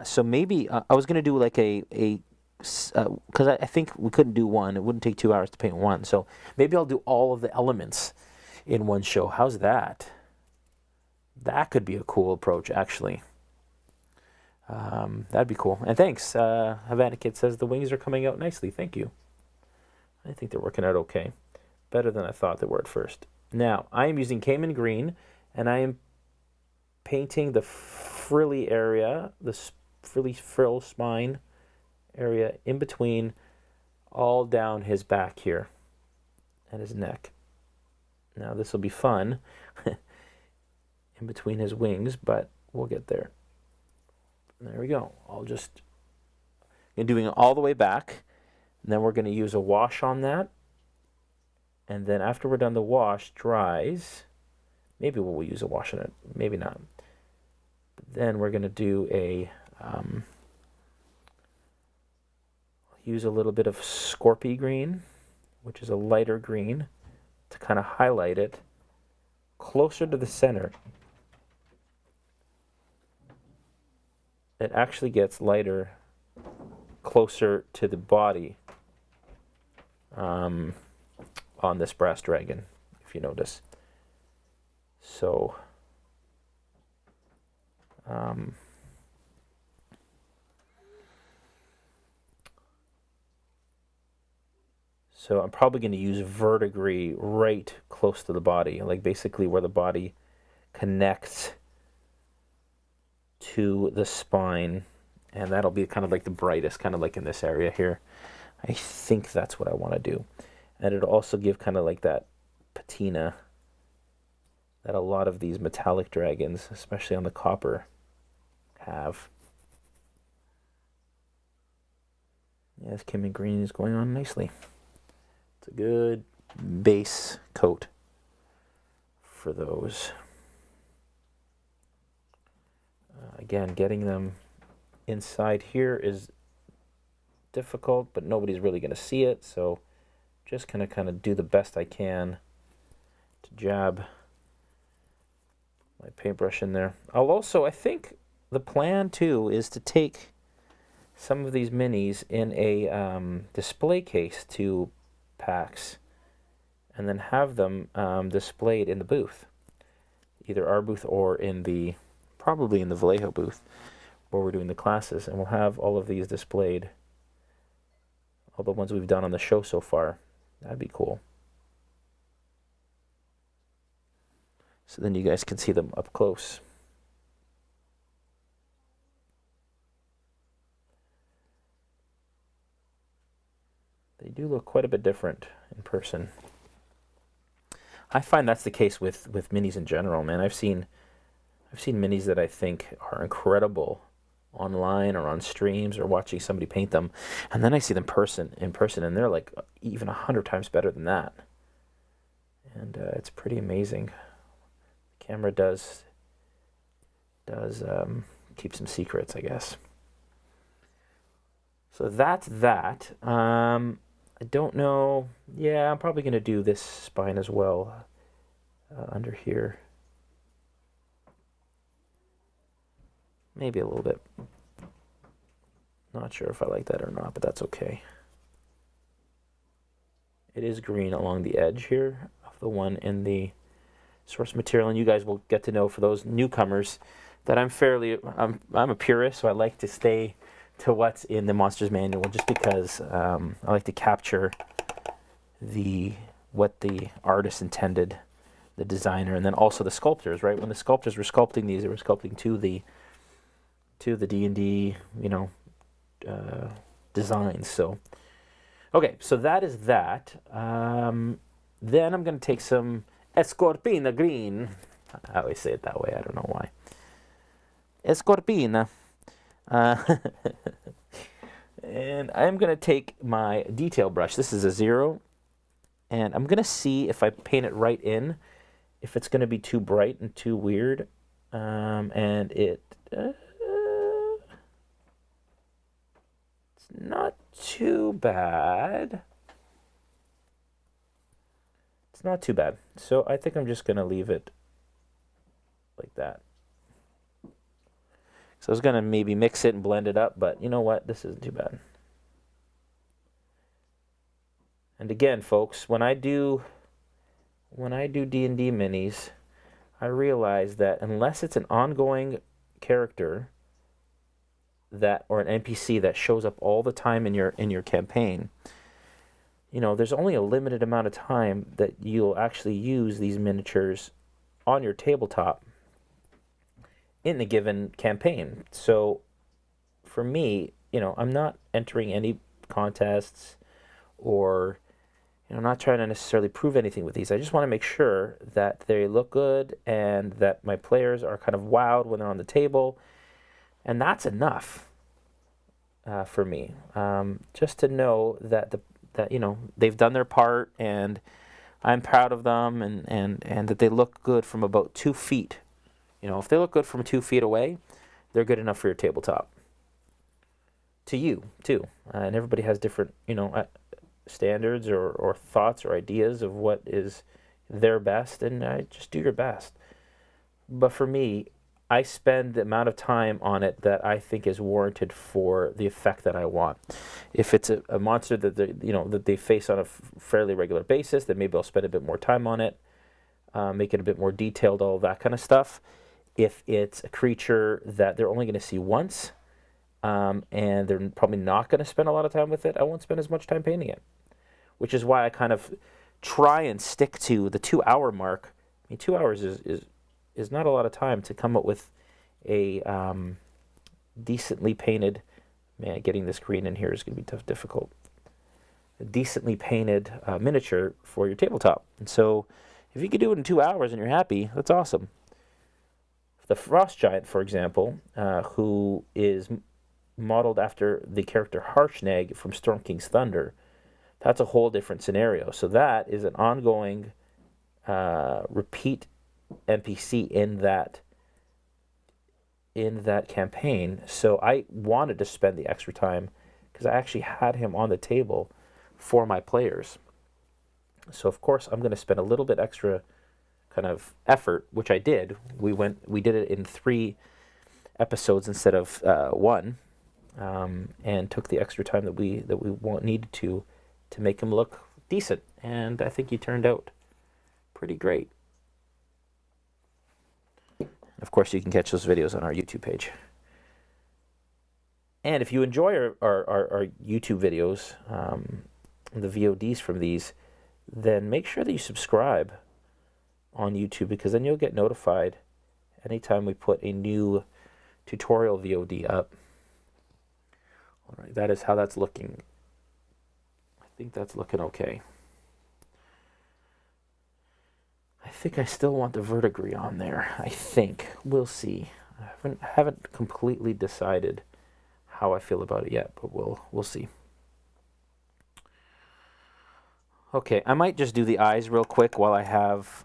So maybe I was going to do like because I think we couldn't do one. It wouldn't take 2 hours to paint one. So maybe I'll do all of the elements in one show. How's that? That could be a cool approach, actually. That'd be cool. And thanks. Havana Kid says the wings are coming out nicely. Thank you. I think they're working out okay. Better than I thought they were at first. Now, I am using Cayman green, and I am painting the frilly area, the frill spine area in between, all down his back here and his neck. Now, this will be fun in between his wings, but we'll get there. There we go. I'm doing it all the way back. And then we're going to use a wash on that. And then after we're done, the wash dries. Maybe we'll use a wash on it. Maybe not. But then we're going to do use a little bit of Scorpy green, which is a lighter green, to kind of highlight it closer to the center. It actually gets lighter closer to the body on this brass dragon, if you notice. So I'm probably going to use verdigris right close to the body, like basically where the body connects to the spine, and that'll be kind of like the brightest, kind of like in this area here. I think that's what I want to do. And it'll also give kind of like that patina that a lot of these metallic dragons, especially on the copper, have. Yes, Cayman green is going on nicely. It's a good base coat for those. Again, getting them inside here is difficult, but nobody's really going to see it, so just going to kind of do the best I can to jab my paintbrush in there. I think the plan too is to take some of these minis in a display case to PAX and then have them displayed in the booth, either our booth or probably in the Vallejo booth where we're doing the classes, and we'll have all of these displayed, all the ones we've done on the show so far. That'd be cool. So then you guys can see them up close. They do look quite a bit different in person. I find that's the case with minis in general, man. I've seen minis that I think are incredible online or on streams or watching somebody paint them, and then I see them in person, and they're like even 100 times better than that. And it's pretty amazing. The camera does keep some secrets, I guess. So that's that. I don't know. Yeah, I'm probably going to do this spine as well under here. Maybe a little bit. Not sure if I like that or not, but that's okay. It is green along the edge here of the one in the source material, and you guys will get to know, for those newcomers, that I'm a purist, so I like to stay to what's in the Monsters Manual, just because I like to capture what the artist intended, the designer, and then also the sculptors, right? When the sculptors were sculpting these, they were sculpting to the D&D, designs. So, okay, so that is that. Then I'm going to take some Escorpina green. I always say it that way. I don't know why. Escorpina. And I'm going to take my detail brush. This is a 0. And I'm going to see if I paint it right in, if it's going to be too bright and too weird. And it's not too bad. It's not too bad. So I think I'm just going to leave it like that. So I was going to maybe mix it and blend it up, but you know what? This isn't too bad. And again, folks, when I do D&D minis, I realize that unless it's an ongoing character or an NPC that shows up all the time in your campaign, there's only a limited amount of time that you'll actually use these miniatures on your tabletop in the given campaign. So for me, I'm not entering any contests or not trying to necessarily prove anything with these. I just want to make sure that they look good and that my players are kind of wowed when they're on the table. And that's enough for me. Just to know that they've done their part and I'm proud of them and that they look good from about 2 feet. If they look good from 2 feet away, they're good enough for your tabletop. To you, too. And everybody has different, standards or thoughts or ideas of what is their best, and just do your best. But for me, I spend the amount of time on it that I think is warranted for the effect that I want. If it's a monster that they face on a fairly regular basis, then maybe I'll spend a bit more time on it, make it a bit more detailed, all of that kind of stuff. If it's a creature that they're only going to see once, and they're probably not going to spend a lot of time with it, I won't spend as much time painting it. Which is why I kind of try and stick to the 2-hour mark. I mean, 2 hours is not a lot of time to come up with a decently painted. Man, getting this green in here is going to be difficult. A decently painted miniature for your tabletop. And so, if you can do it in 2 hours and you're happy, that's awesome. The Frost Giant, for example, who is modeled after the character Harshnag from Storm King's Thunder, that's a whole different scenario. So that is an ongoing repeat NPC in that campaign. So I wanted to spend the extra time because I actually had him on the table for my players. So of course I'm going to spend a little bit extra kind of effort, which I did. We did it in 3 episodes instead of 1, and took the extra time that we needed to make him look decent, and I think he turned out pretty great. Of course, you can catch those videos on our YouTube page. And if you enjoy our YouTube videos, the VODs from these, then make sure that you subscribe on YouTube, because then you'll get notified anytime we put a new tutorial VOD up. All right, that is how that's looking. I think that's looking okay. I think I still want the verdigris on there. I think. We'll see. I haven't completely decided how I feel about it yet, but we'll see. Okay, I might just do the eyes real quick while I have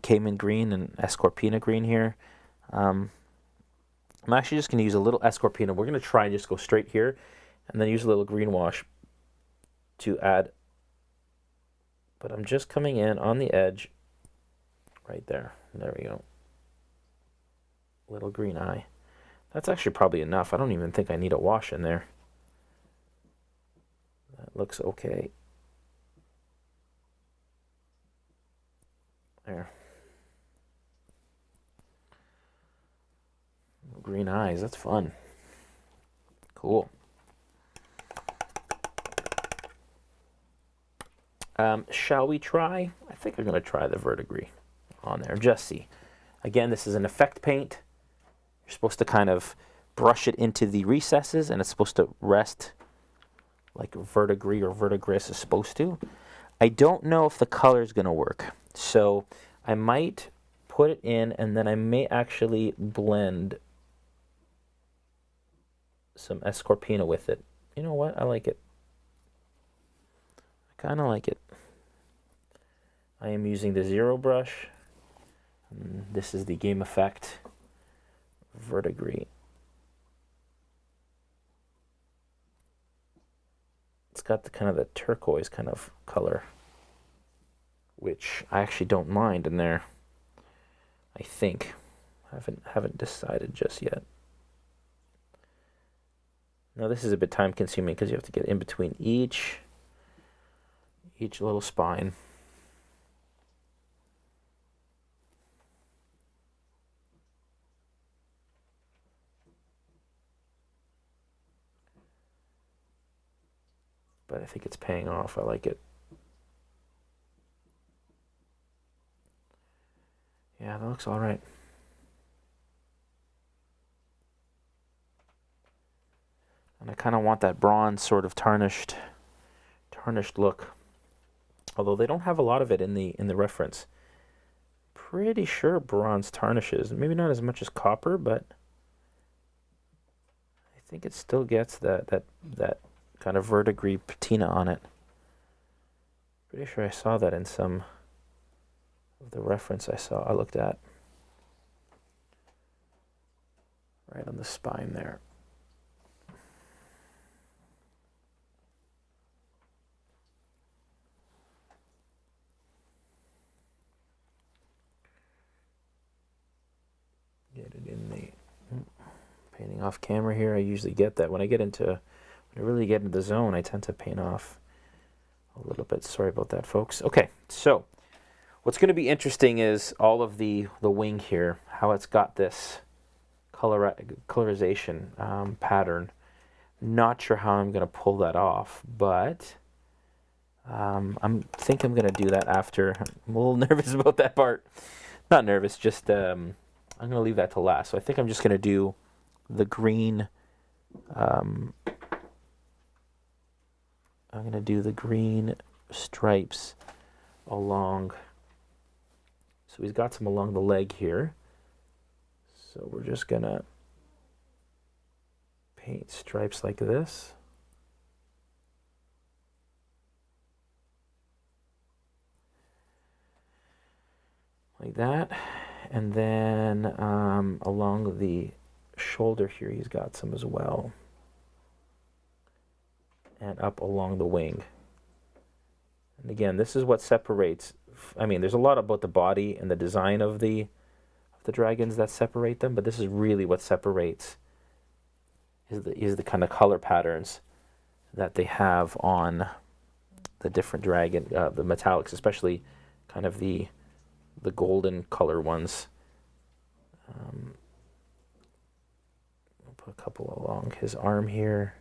Cayman green and Escorpina green here. I'm actually just going to use a little Escorpina. We're going to try and just go straight here and then use a little green wash to add. But I'm just coming in on the edge right there. There we go. Little green eye. That's actually probably enough. I don't even think I need a wash in there. That looks okay. There. Green eyes, that's fun. Cool. Shall we try? I think I'm going to try the verdigris on there. Just see. Again, this is an effect paint. You're supposed to kind of brush it into the recesses, and it's supposed to rest like verdigris or verdigris is supposed to. I don't know if the color is going to work, so I might put it in, and then I may actually blend some Escorpina with it. You know what? I like it. I kind of like it. I am using the Zero brush. This is the Game Effect verdigris. It's got the kind of the turquoise kind of color, which I actually don't mind in there. I think haven't decided just yet. Now this is a bit time consuming because you have to get in between each little spine. But I think it's paying off. I like it. Yeah, that looks all right. And I kind of want that bronze sort of tarnished look. Although they don't have a lot of it in the reference. Pretty sure bronze tarnishes. Maybe not as much as copper, but I think it still gets that kind of verdigris patina on it. Pretty sure I saw that in some of the reference I looked at. Right on the spine there. Get it in the painting off camera here. I usually get that when I really get into the zone. I tend to paint off a little bit. Sorry about that, folks. Okay, so what's going to be interesting is all of the wing here, how it's got this colorization pattern. Not sure how I'm going to pull that off, but I think I'm going to do that after. I'm a little nervous about that part. Not nervous, just I'm going to leave that to last. So I think I'm just going to do the green. I'm going to do the green stripes along. So he's got some along the leg here. So we're just going to paint stripes like this. Like that. And then along the shoulder here, he's got some as well. And up along the wing. And again, this is what separates. I mean, there's a lot about the body and the design of the dragons that separate them, but this is really what separates is the kind of color patterns that they have on the different dragon, the metallics, especially kind of the golden color ones. I'll put a couple along his arm here.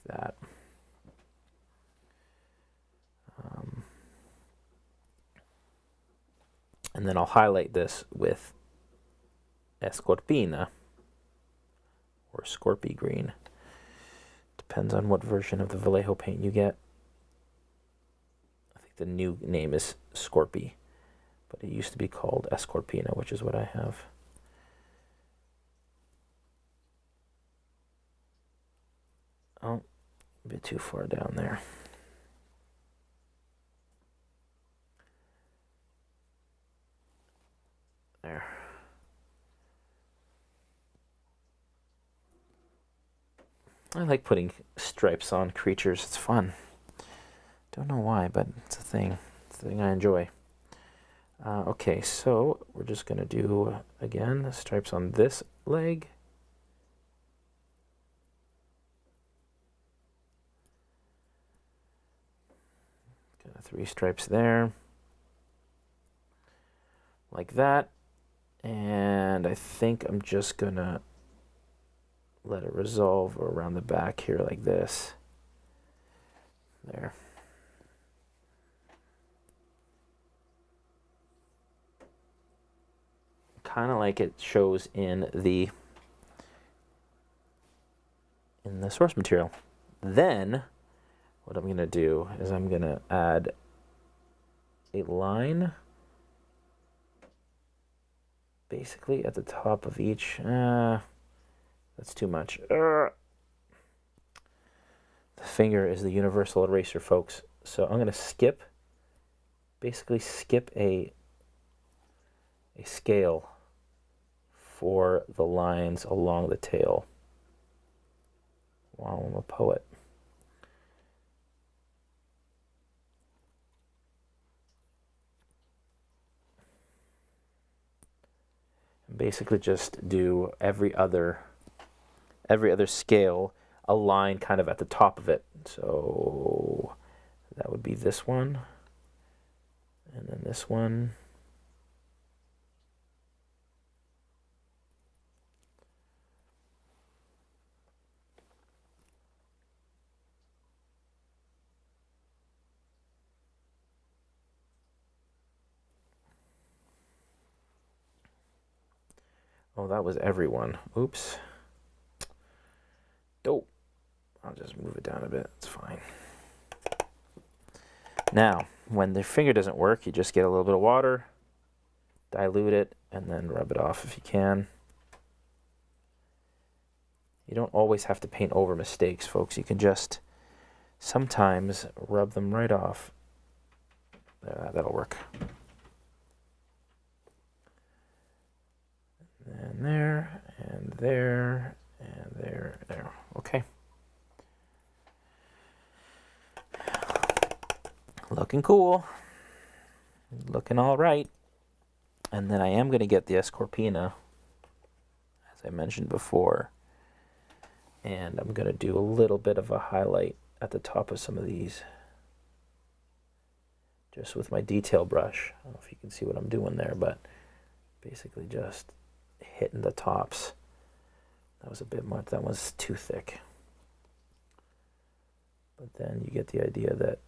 That. And then I'll highlight this with Escorpina or Scorpy green. Depends on what version of the Vallejo paint you get. I think the new name is Scorpy, but it used to be called Escorpina, which is what I have. Oh, a bit too far down there. There. I like putting stripes on creatures. It's fun. Don't know why, but it's a thing. It's a thing I enjoy. Okay, so we're just going to do, again, the stripes on this leg. Got 3 stripes there. Like that. And I think I'm just going to let it resolve around the back here like this. There. Kind of like it shows in the source material. Then what I'm going to do is I'm going to add a line basically at the top of each. That's too much. The finger is the universal eraser, folks. So I'm going to basically skip a scale for the lines along the tail. Wow, I'm a poet. Basically just do every other scale a line kind of at the top of it. So that would be this one, and then this one, oh, that was everyone. Oops. Dope. I'll just move it down a bit. It's fine. Now, when the finger doesn't work, you just get a little bit of water, dilute it, and then rub it off if you can. You don't always have to paint over mistakes, folks. You can just sometimes rub them right off. That'll work. And there, and there, and there, there. Okay. Looking cool. Looking all right. And then I am going to get the Escorpina, as I mentioned before. And I'm going to do a little bit of a highlight at the top of some of these. Just with my detail brush. I don't know if you can see what I'm doing there, but basically just hitting the tops. That was a bit much. That was too thick. But then you get the idea that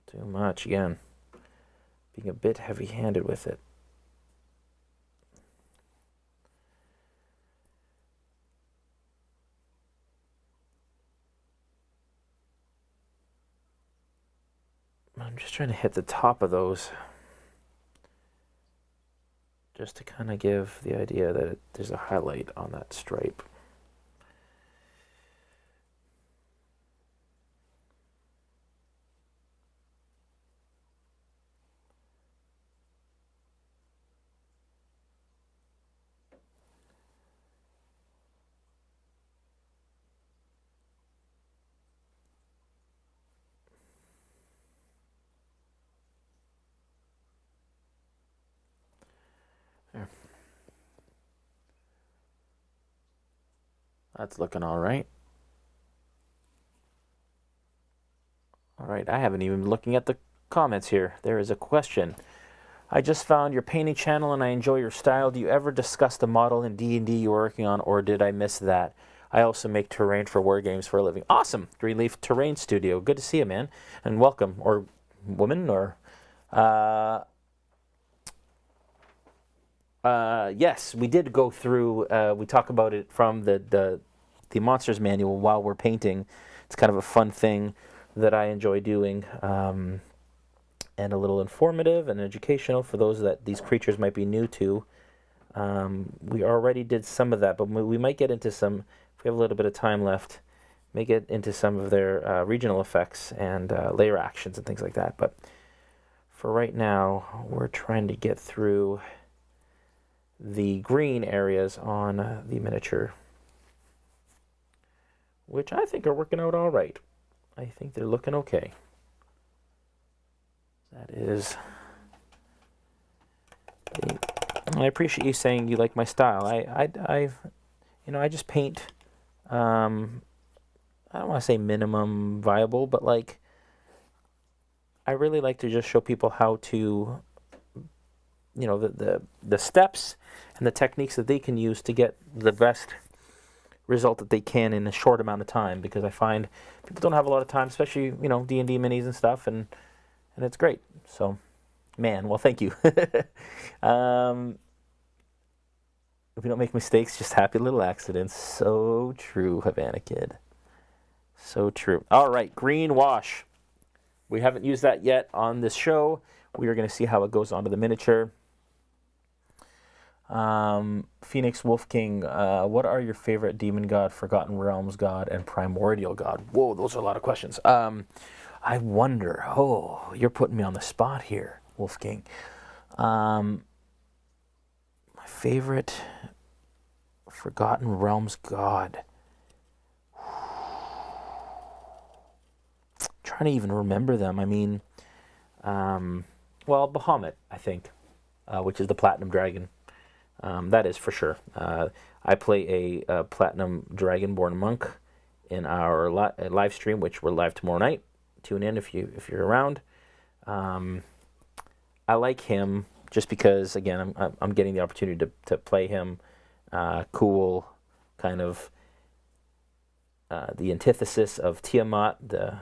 too much again. Being a bit heavy-handed with it. I'm just trying to hit the top of those just to kind of give the idea that there's a highlight on that stripe. There. That's looking all right. All right, I haven't even been looking at the comments here. There is a question. I just found your painting channel and I enjoy your style. Do you ever discuss the model in D&D you're working on, or did I miss that? I also make terrain for war games for a living. Awesome. Greenleaf Terrain Studio. Good to see you, man. And welcome, or woman, or... yes, we did go through, we talk about it from the Monsters Manual while we're painting. It's kind of a fun thing that I enjoy doing, and a little informative and educational for those that these creatures might be new to. We already did some of that, but we might get into some, if we have a little bit of time left, may get into some of their regional effects and layer actions and things like that. But for right now, we're trying to get through the green areas on the miniature, which I think are working out all right. I think they're looking okay. That is... I appreciate you saying you like my style. I just paint, I don't want to say minimum viable, but like, I really like to just show people how to the steps and the techniques that they can use to get the best result that they can in a short amount of time, because I find people don't have a lot of time, especially D&D minis and stuff, and it's great. So, man, well, thank you. If we don't make mistakes, just happy little accidents. So true, Havana Kid. So true. All right, green wash. We haven't used that yet on this show. We are going to see how it goes onto the miniature. Phoenix Wolf King, what are your favorite demon god, Forgotten Realms god, and primordial god? Whoa, those are a lot of questions. I wonder. Oh, you're putting me on the spot here, Wolf King. My favorite Forgotten Realms god. Trying to even remember them. I mean, well, Bahamut, I think, which is the Platinum Dragon. That is for sure. I play a Platinum Dragonborn monk in our live stream, which we're live tomorrow night. Tune in if you're around. I like him just because, again, I'm getting the opportunity to play him. Cool, kind of the antithesis of Tiamat, the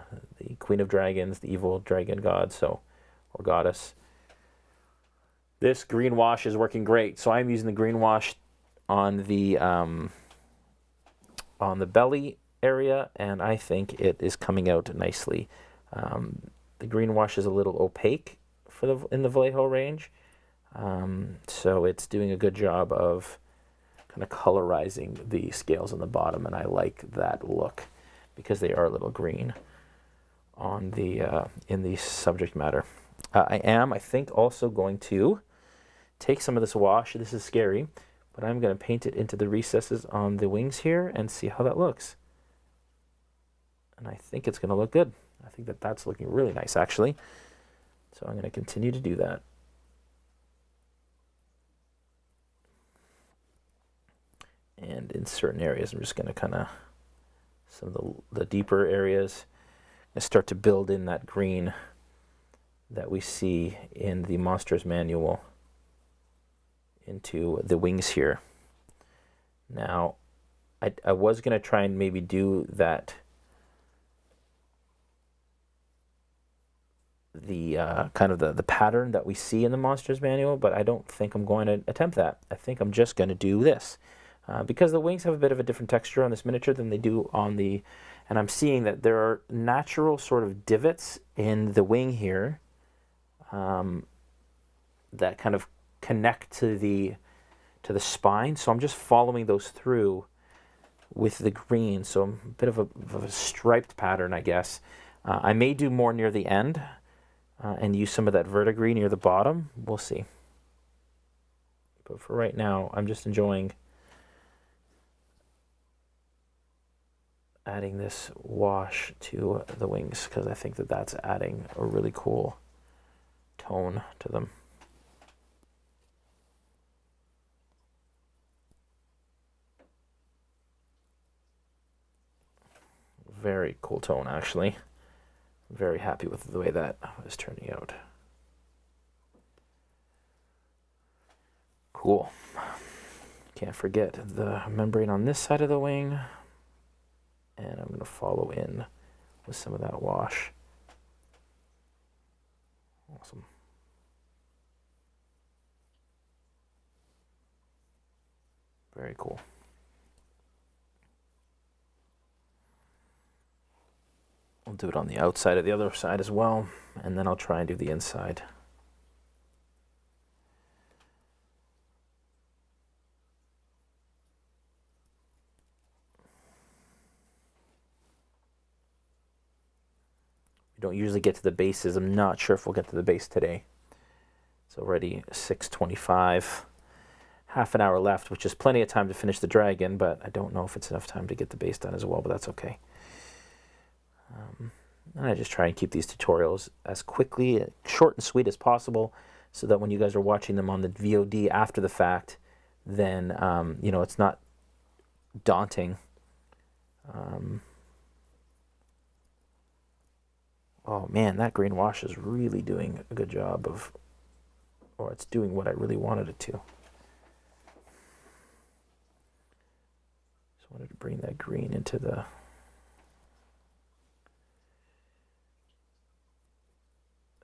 Queen of Dragons, the evil dragon god, or goddess. This green wash is working great, so I'm using the green wash on the belly area, and I think it is coming out nicely. The green wash is a little opaque in the Vallejo range, so it's doing a good job of kind of colorizing the scales on the bottom, and I like that look because they are a little green on the in the subject matter. I think also going to take some of this wash. This is scary, but I'm going to paint it into the recesses on the wings here and see how that looks. And I think it's going to look good. I think that's looking really nice, actually. So I'm going to continue to do that. And in certain areas, I'm just going to kind of, some of the deeper areas, start to build in that green that we see in the Monsters Manual into the wings here. Now, I was going to try and maybe do that, the kind of the pattern that we see in the Monsters Manual, but I don't think I'm going to attempt that. I think I'm just going to do this. Because the wings have a bit of a different texture on this miniature than they do on the, and I'm seeing that there are natural sort of divots in the wing here that kind of connect to the spine. So I'm just following those through with the green. So a bit of a striped pattern, I guess. I may do more near the end and use some of that verdigris near the bottom. We'll see. But for right now, I'm just enjoying adding this wash to the wings because I think that's adding a really cool tone to them. Very cool tone, actually. Very happy with the way that is turning out. Cool. Can't forget the membrane on this side of the wing. And I'm going to follow in with some of that wash. Awesome. Very cool. I'll do it on the outside of the other side as well, and then I'll try and do the inside. Don't usually get to the bases. I'm not sure if we'll get to the base today. It's already 6:25, half an hour left, which is plenty of time to finish the dragon, but I don't know if it's enough time to get the base done as well, but that's okay. And I just try and keep these tutorials as quickly, short and sweet as possible, so that when you guys are watching them on the VOD after the fact, then it's not daunting. Oh man, that green wash is really doing a good job of or it's doing what I really wanted it to. Just wanted to bring that green into the...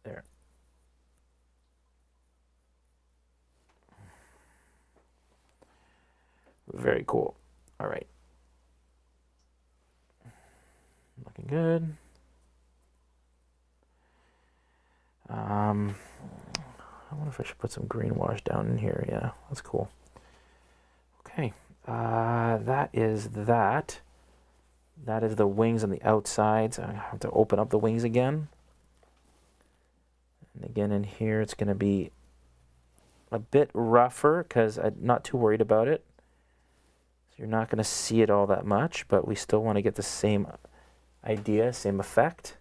There. Very cool. All right. Looking good. I wonder if I should put some green wash down in here. Yeah, that's cool. Okay. That is that. That is the wings on the outsides. I have to open up the wings again. And again in here, it's going to be a bit rougher because I'm not too worried about it. So you're not going to see it all that much, but we still want to get the same idea, same effect.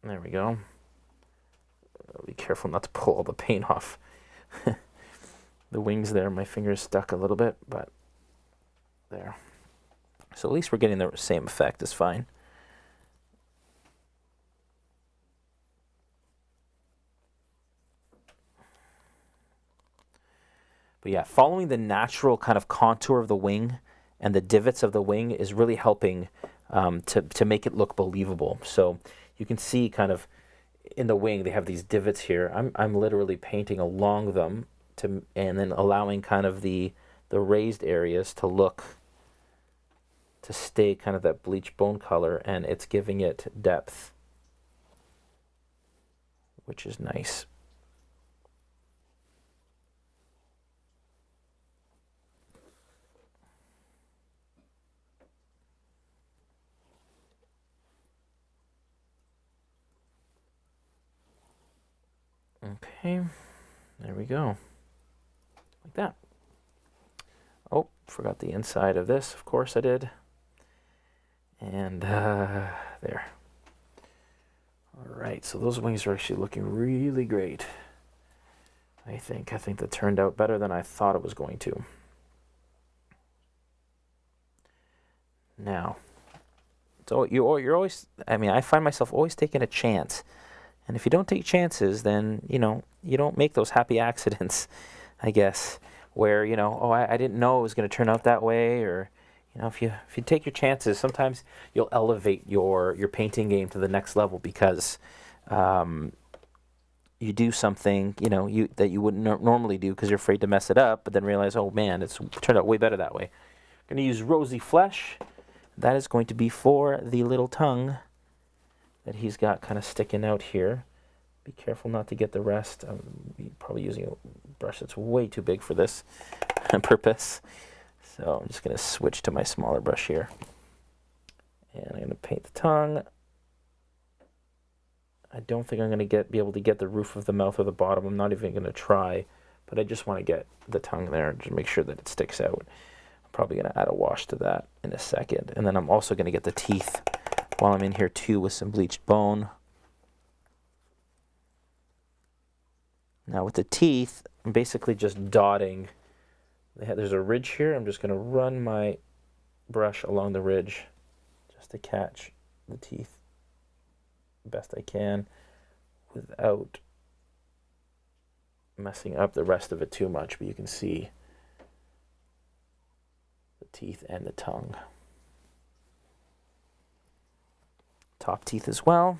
There we go. Be careful not to pull all the paint off. The wings there, my finger's stuck a little bit, but there. So at least we're getting the same effect, is fine. But yeah, following the natural kind of contour of the wing and the divots of the wing is really helping to make it look believable. So you can see kind of in the wing they have these divots here. I'm literally painting along them and then allowing kind of the raised areas to stay kind of that bleach bone color, and it's giving it depth, which is nice. Okay, there we go. Like that. Oh, forgot the inside of this. Of course I did. And there. All right, so those wings are actually looking really great. I think that turned out better than I thought it was going to. Now, so you're always, I mean, I find myself always taking a chance. And if you don't take chances, then, you don't make those happy accidents, I guess, where, oh, I didn't know it was going to turn out that way. Or, if you take your chances, sometimes you'll elevate your painting game to the next level because you do something, that you wouldn't normally do because you're afraid to mess it up, but then realize, oh, man, it's turned out way better that way. I'm going to use Rosy Flesh. That is going to be for the little tongue that he's got kind of sticking out here. Be careful not to get the rest. I'm probably using a brush that's way too big for this purpose. So I'm just going to switch to my smaller brush here. And I'm going to paint the tongue. I don't think I'm going to be able to get the roof of the mouth or the bottom. I'm not even going to try, but I just want to get the tongue there and just make sure that it sticks out. I'm probably going to add a wash to that in a second. And then I'm also going to get the teeth while I'm in here too with some bleached bone. Now with the teeth, I'm basically just dotting. There's a ridge here. I'm just going to run my brush along the ridge just to catch the teeth the best I can without messing up the rest of it too much. But you can see the teeth and the tongue. Top teeth as well.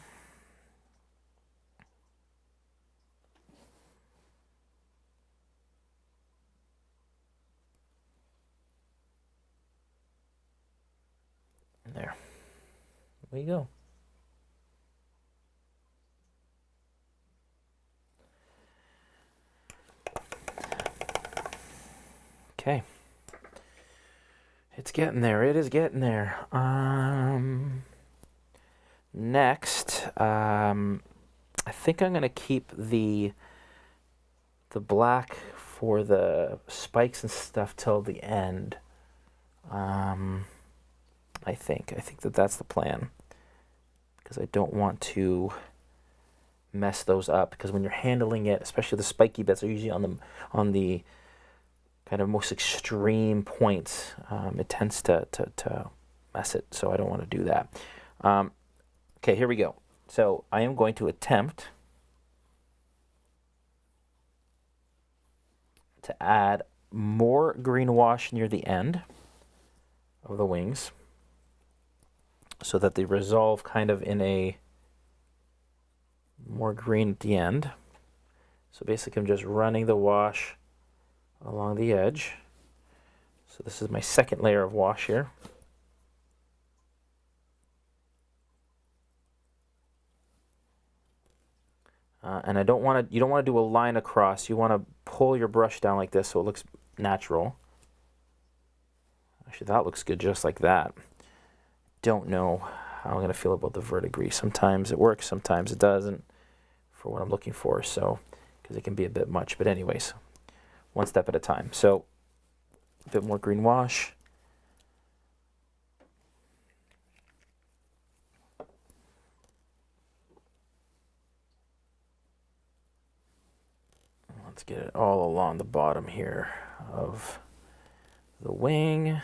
And there we go. Okay. It's getting there. It is getting there. Next, I think I'm going to keep the black for the spikes and stuff till the end. I think that that's the plan, because I don't want to mess those up, because when you're handling it, especially the spiky bits are usually on the kind of most extreme points, it tends to mess it, so I don't want to do that. Okay, here we go. So I am going to attempt to add more green wash near the end of the wings so that they resolve kind of in a more green at the end. So basically I'm just running the wash along the edge. So this is my second layer of wash here. And you don't want to do a line across. You want to pull your brush down like this so it looks natural. Actually, that looks good just like that. Don't know how I'm going to feel about the verdigris. Sometimes it works, sometimes it doesn't for what I'm looking for. So, because it can be a bit much. But anyways, one step at a time. So, a bit more green wash. Let's get it all along the bottom here of the wing.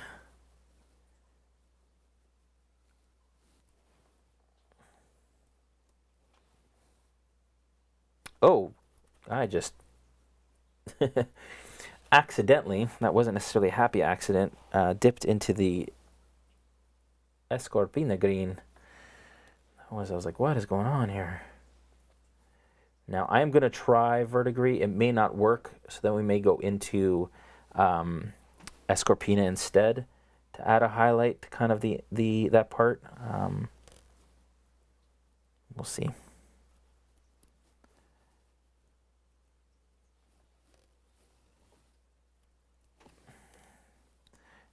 Oh, I just accidentally, that wasn't necessarily a happy accident, dipped into the Escorpina green. I was like, what is going on here? Now, I am going to try verdigris. It may not work, so then we may go into Escorpina instead to add a highlight to kind of that part. We'll see.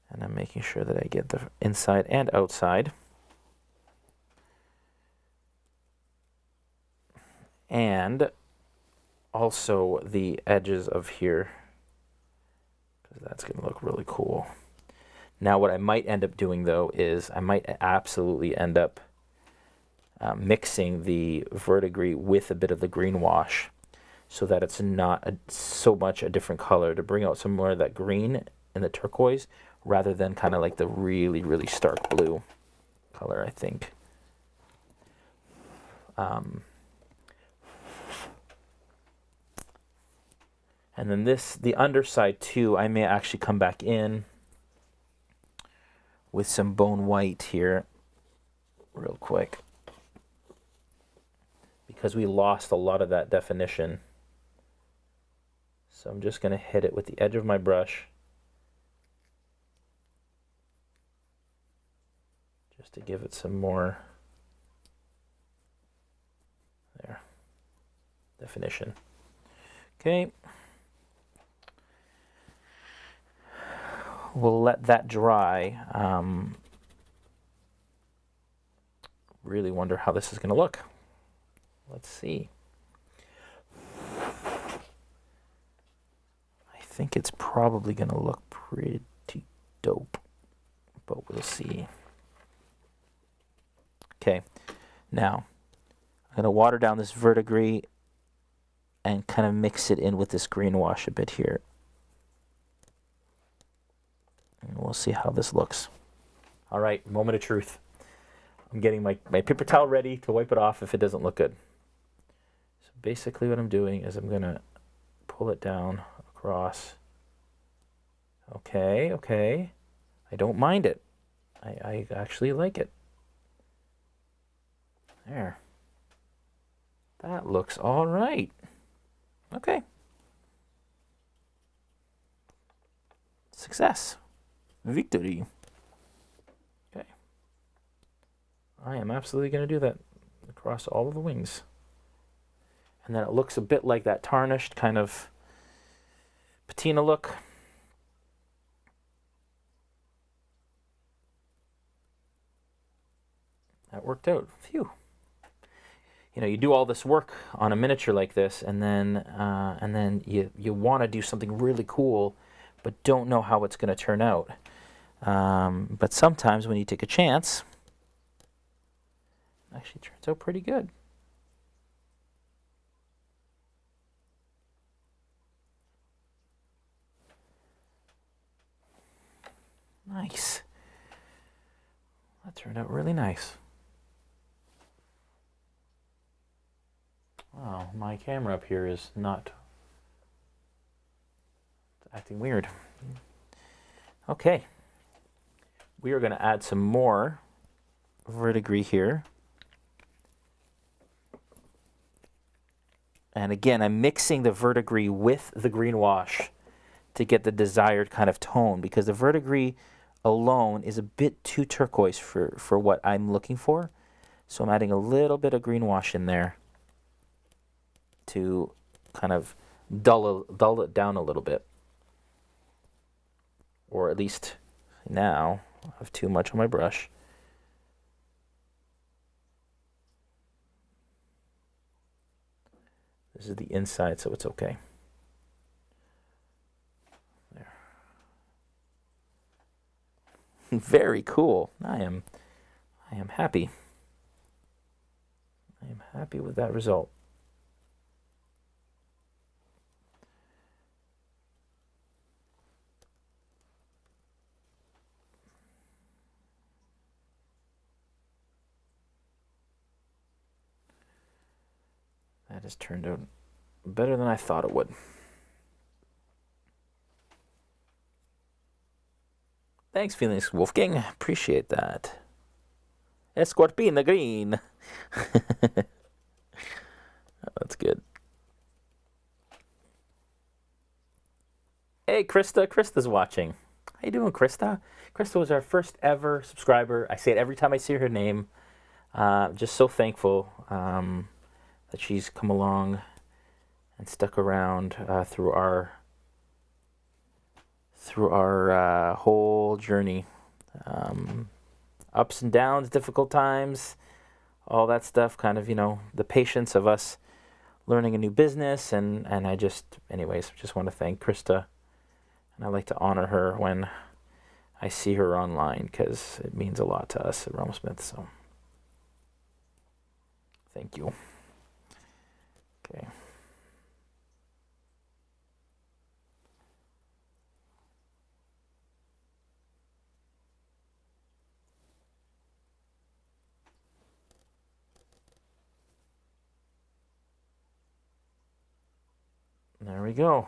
And I'm making sure that I get the inside and outside. And also the edges of here, because that's going to look really cool. Now what I might end up doing though is I might absolutely end up mixing the verdigris with a bit of the green wash so that it's not so much a different color, to bring out some more of that green and the turquoise rather than kind of like the really, really stark blue color, I think. And then the underside too, I may actually come back in with some bone white here real quick, because we lost a lot of that definition. So I'm just going to hit it with the edge of my brush just to give it some more definition. Okay. We'll let that dry. Really wonder how this is going to look. Let's see. I think it's probably going to look pretty dope, but we'll see. Okay, now I'm going to water down this verdigris and kind of mix it in with this green wash a bit here. And we'll see how this looks. All right, moment of truth. I'm getting my paper towel ready to wipe it off if it doesn't look good. So basically what I'm doing is I'm going to pull it down across. Okay, okay. I don't mind it. I actually like it. There. That looks all right. Okay. Success. Victory. Okay. I am absolutely going to do that across all of the wings. And then it looks a bit like that tarnished kind of patina look. That worked out. Phew. You know, you do all this work on a miniature like this, and then you want to do something really cool, but don't know how it's going to turn out. But sometimes when you take a chance, it actually turns out pretty good. Nice. That turned out really nice. Wow, my camera up here is not acting weird. Okay. We are going to add some more verdigris here. And again, I'm mixing the verdigris with the green wash to get the desired kind of tone, because the verdigris alone is a bit too turquoise for what I'm looking for. So I'm adding a little bit of green wash in there to kind of dull it down a little bit. Or at least now I have too much on my brush. This is the inside, so it's okay. There. Very cool. I am happy. I am happy with that result. That has turned out better than I thought it would. Thanks, Felix Wolfgang. Appreciate that. Escorpina green. That's good. Hey, Krista. Krista's watching. How you doing, Krista? Krista was our first ever subscriber. I say it every time I see her name. Just so thankful that she's come along and stuck around through our whole journey. Ups and downs, difficult times, all that stuff, kind of, the patience of us learning a new business. And I just want to thank Krista. And I like to honor her when I see her online, because it means a lot to us at RealmSmith. So thank you. Okay. There we go.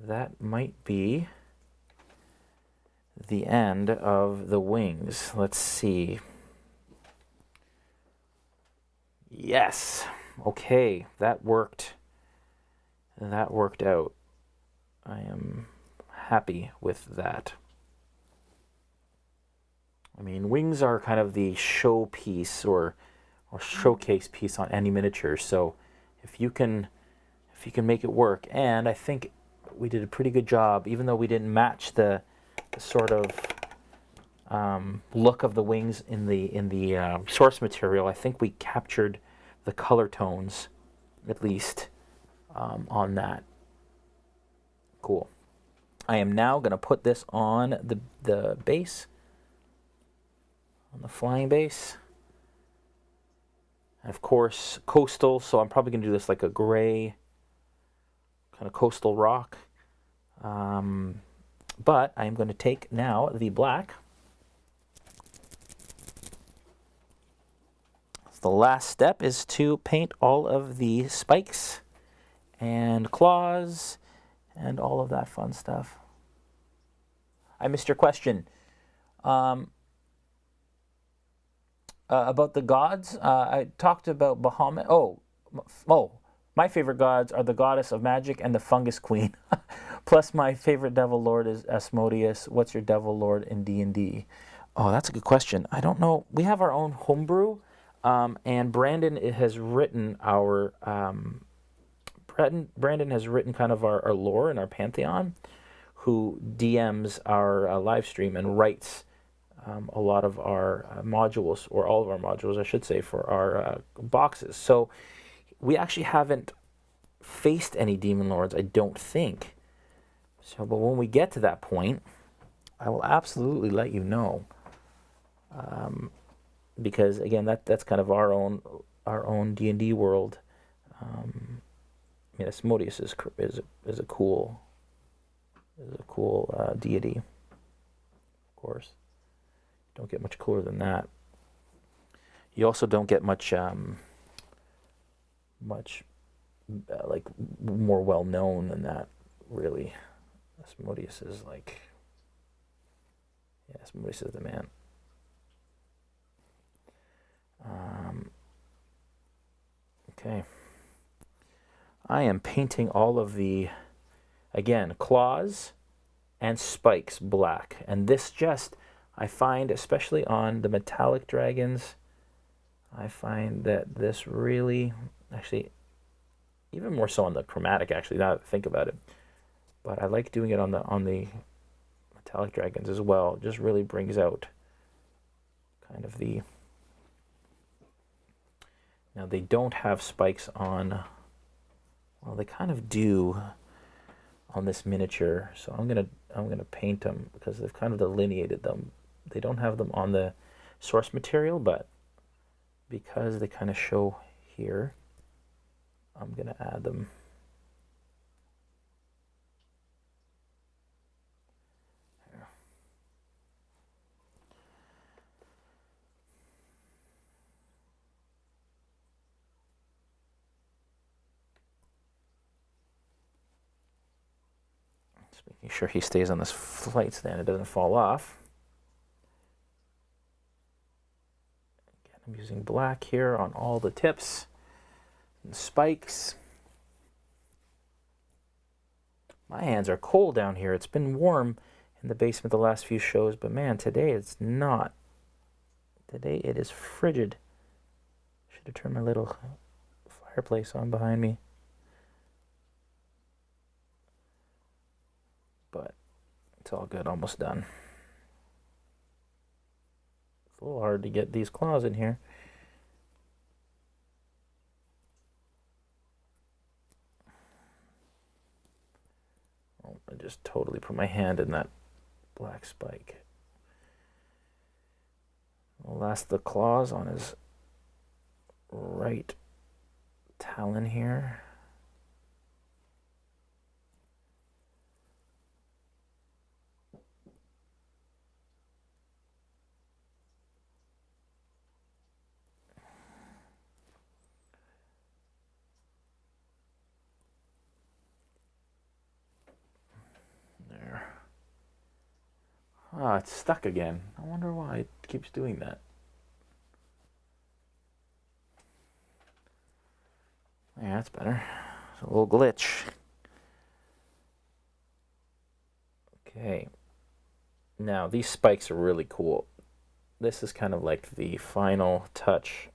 That might be the end of the wings. Let's see. Yes. Okay, that worked. That worked out. I am happy with that. I mean, wings are kind of the showpiece or showcase piece on any miniature. So if you can make it work, and I think we did a pretty good job, even though we didn't match the sort of look of the wings in the source material. I think we captured the color tones, at least, on that. Cool. I am now going to put this on the base, on the flying base. And of course, coastal, so I'm probably going to do this like a gray, kind of coastal rock. But I'm going to take now the black. The last step is to paint all of the spikes and claws and all of that fun stuff. I missed your question. About the gods, I talked about Bahamut. My favorite gods are the goddess of magic and the fungus queen. Plus, my favorite devil lord is Asmodeus. What's your devil lord in D&D? Oh, that's a good question. I don't know. We have our own homebrew, and Brandon has written our Brandon has written kind of our lore and our pantheon, who DMs our live stream and writes a lot of our modules, or all of our modules, I should say, for our boxes. So we actually haven't faced any demon lords, I don't think. So, but when we get to that point, I will absolutely let you know. Because again, that's kind of our own D&D world. Asmodeus is a cool deity. Don't get much cooler than that. You also don't get much, like more well known than that, really. Asmodeus is like, yeah, Asmodeus is the man. Okay. I am painting all of the, again, claws and spikes black. And this just, I find, especially on the metallic dragons, I find that this really, actually, even more so on the chromatic, actually, now that I think about it. But I like doing it on the metallic dragons as well. It just really brings out kind of the... Now, they don't have spikes on... Well, they kind of do on this miniature. So I'm gonna paint them because they've kind of delineated them. They don't have them on the source material, but because they kind of show here, I'm gonna add them. Just making sure he stays on this flight stand, it doesn't fall off. Again, I'm using black here on all the tips and spikes. My hands are cold down here. It's been warm in the basement the last few shows, but man, today it's not. Today it is frigid. Should have turned my little fireplace on behind me. But it's all good, almost done. It's a little hard to get these claws in here. Oh, I just totally put my hand in that black spike. I'll last the claws on his right talon here. Ah, it's stuck again. I wonder why it keeps doing that. Yeah, that's better. It's a little glitch. Okay. Now, these spikes are really cool. This is kind of like the final touch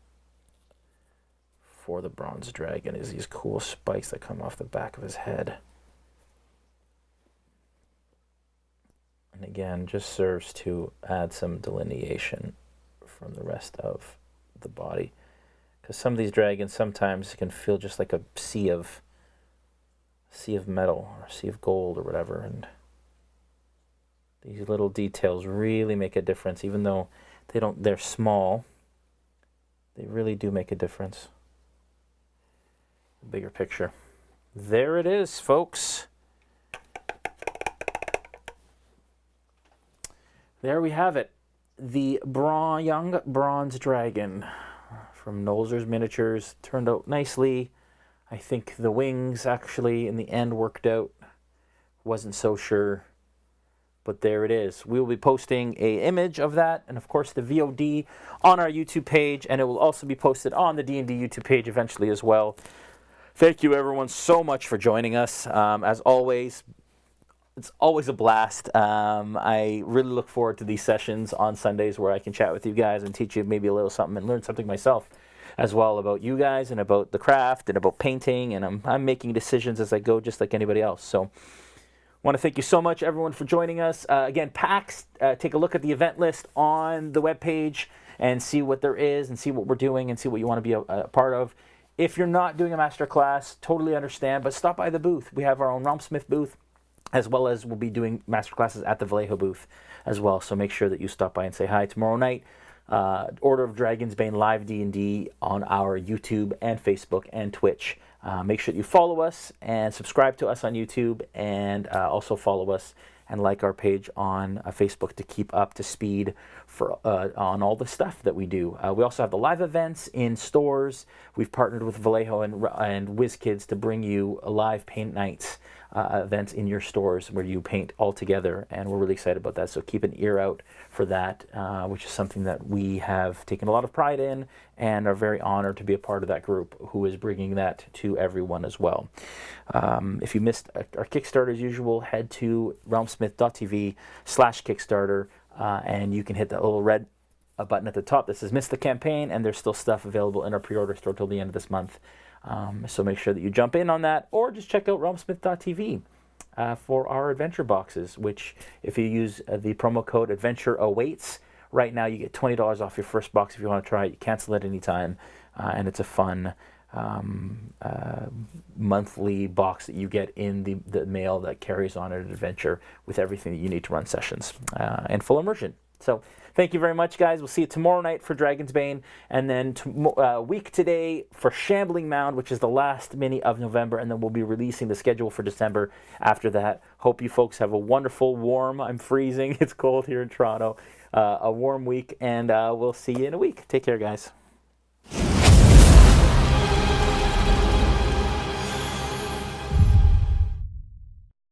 for the bronze dragon, is these cool spikes that come off the back of his head. And again, just serves to add some delineation from the rest of the body. Because some of these dragons sometimes can feel just like a sea of metal or a sea of gold or whatever. And these little details really make a difference. Even though they're small, they really do make a difference. Bigger picture. There it is, folks. There we have it. The young bronze dragon from Nolzur's Miniatures turned out nicely. I think the wings actually in the end worked out. Wasn't so sure, but there it is. We will be posting an image of that and of course the VOD on our YouTube page, and it will also be posted on the D&D YouTube page eventually as well. Thank you everyone so much for joining us. As always, it's always a blast. I really look forward to these sessions on Sundays where I can chat with you guys and teach you maybe a little something and learn something myself as well about you guys and about the craft and about painting. And I'm making decisions as I go just like anybody else. So I want to thank you so much, everyone, for joining us. Again, PAX, take a look at the event list on the webpage and see what there is and see what we're doing and see what you want to be a part of. If you're not doing a master class, totally understand, but stop by the booth. We have our own RealmSmith booth, as well as we'll be doing master classes at the Vallejo booth as well. So make sure that you stop by and say hi. Tomorrow night, Order of Dragonsbane live D&D on our YouTube and Facebook and Twitch. Make sure that you follow us and subscribe to us on YouTube, and also follow us and like our page on Facebook to keep up to speed on all the stuff that we do. We also have the live events in stores. We've partnered with Vallejo and WizKids to bring you live paint nights events in your stores where you paint all together, and we're really excited about that. So keep an ear out for that, which is something that we have taken a lot of pride in and are very honored to be a part of that group who is bringing that to everyone as well. If you missed our Kickstarter, as usual, head to realmsmith.tv/Kickstarter, and you can hit that little red button at the top that says "Miss the Campaign," and there's still stuff available in our pre-order store till the end of this month. So make sure that you jump in on that, or just check out realmsmith.tv for our adventure boxes, which if you use the promo code Adventure Awaits, right now you get $20 off your first box if you want to try it. You cancel at any time, and it's a fun monthly box that you get in the mail that carries on an adventure with everything that you need to run sessions and full immersion. So thank you very much, guys. We'll see you tomorrow night for Dragon's Bane, and then a week today for Shambling Mound, which is the last mini of November, and then we'll be releasing the schedule for December after that. Hope you folks have a wonderful, warm, I'm freezing, it's cold here in Toronto, a warm week, and we'll see you in a week. Take care, guys.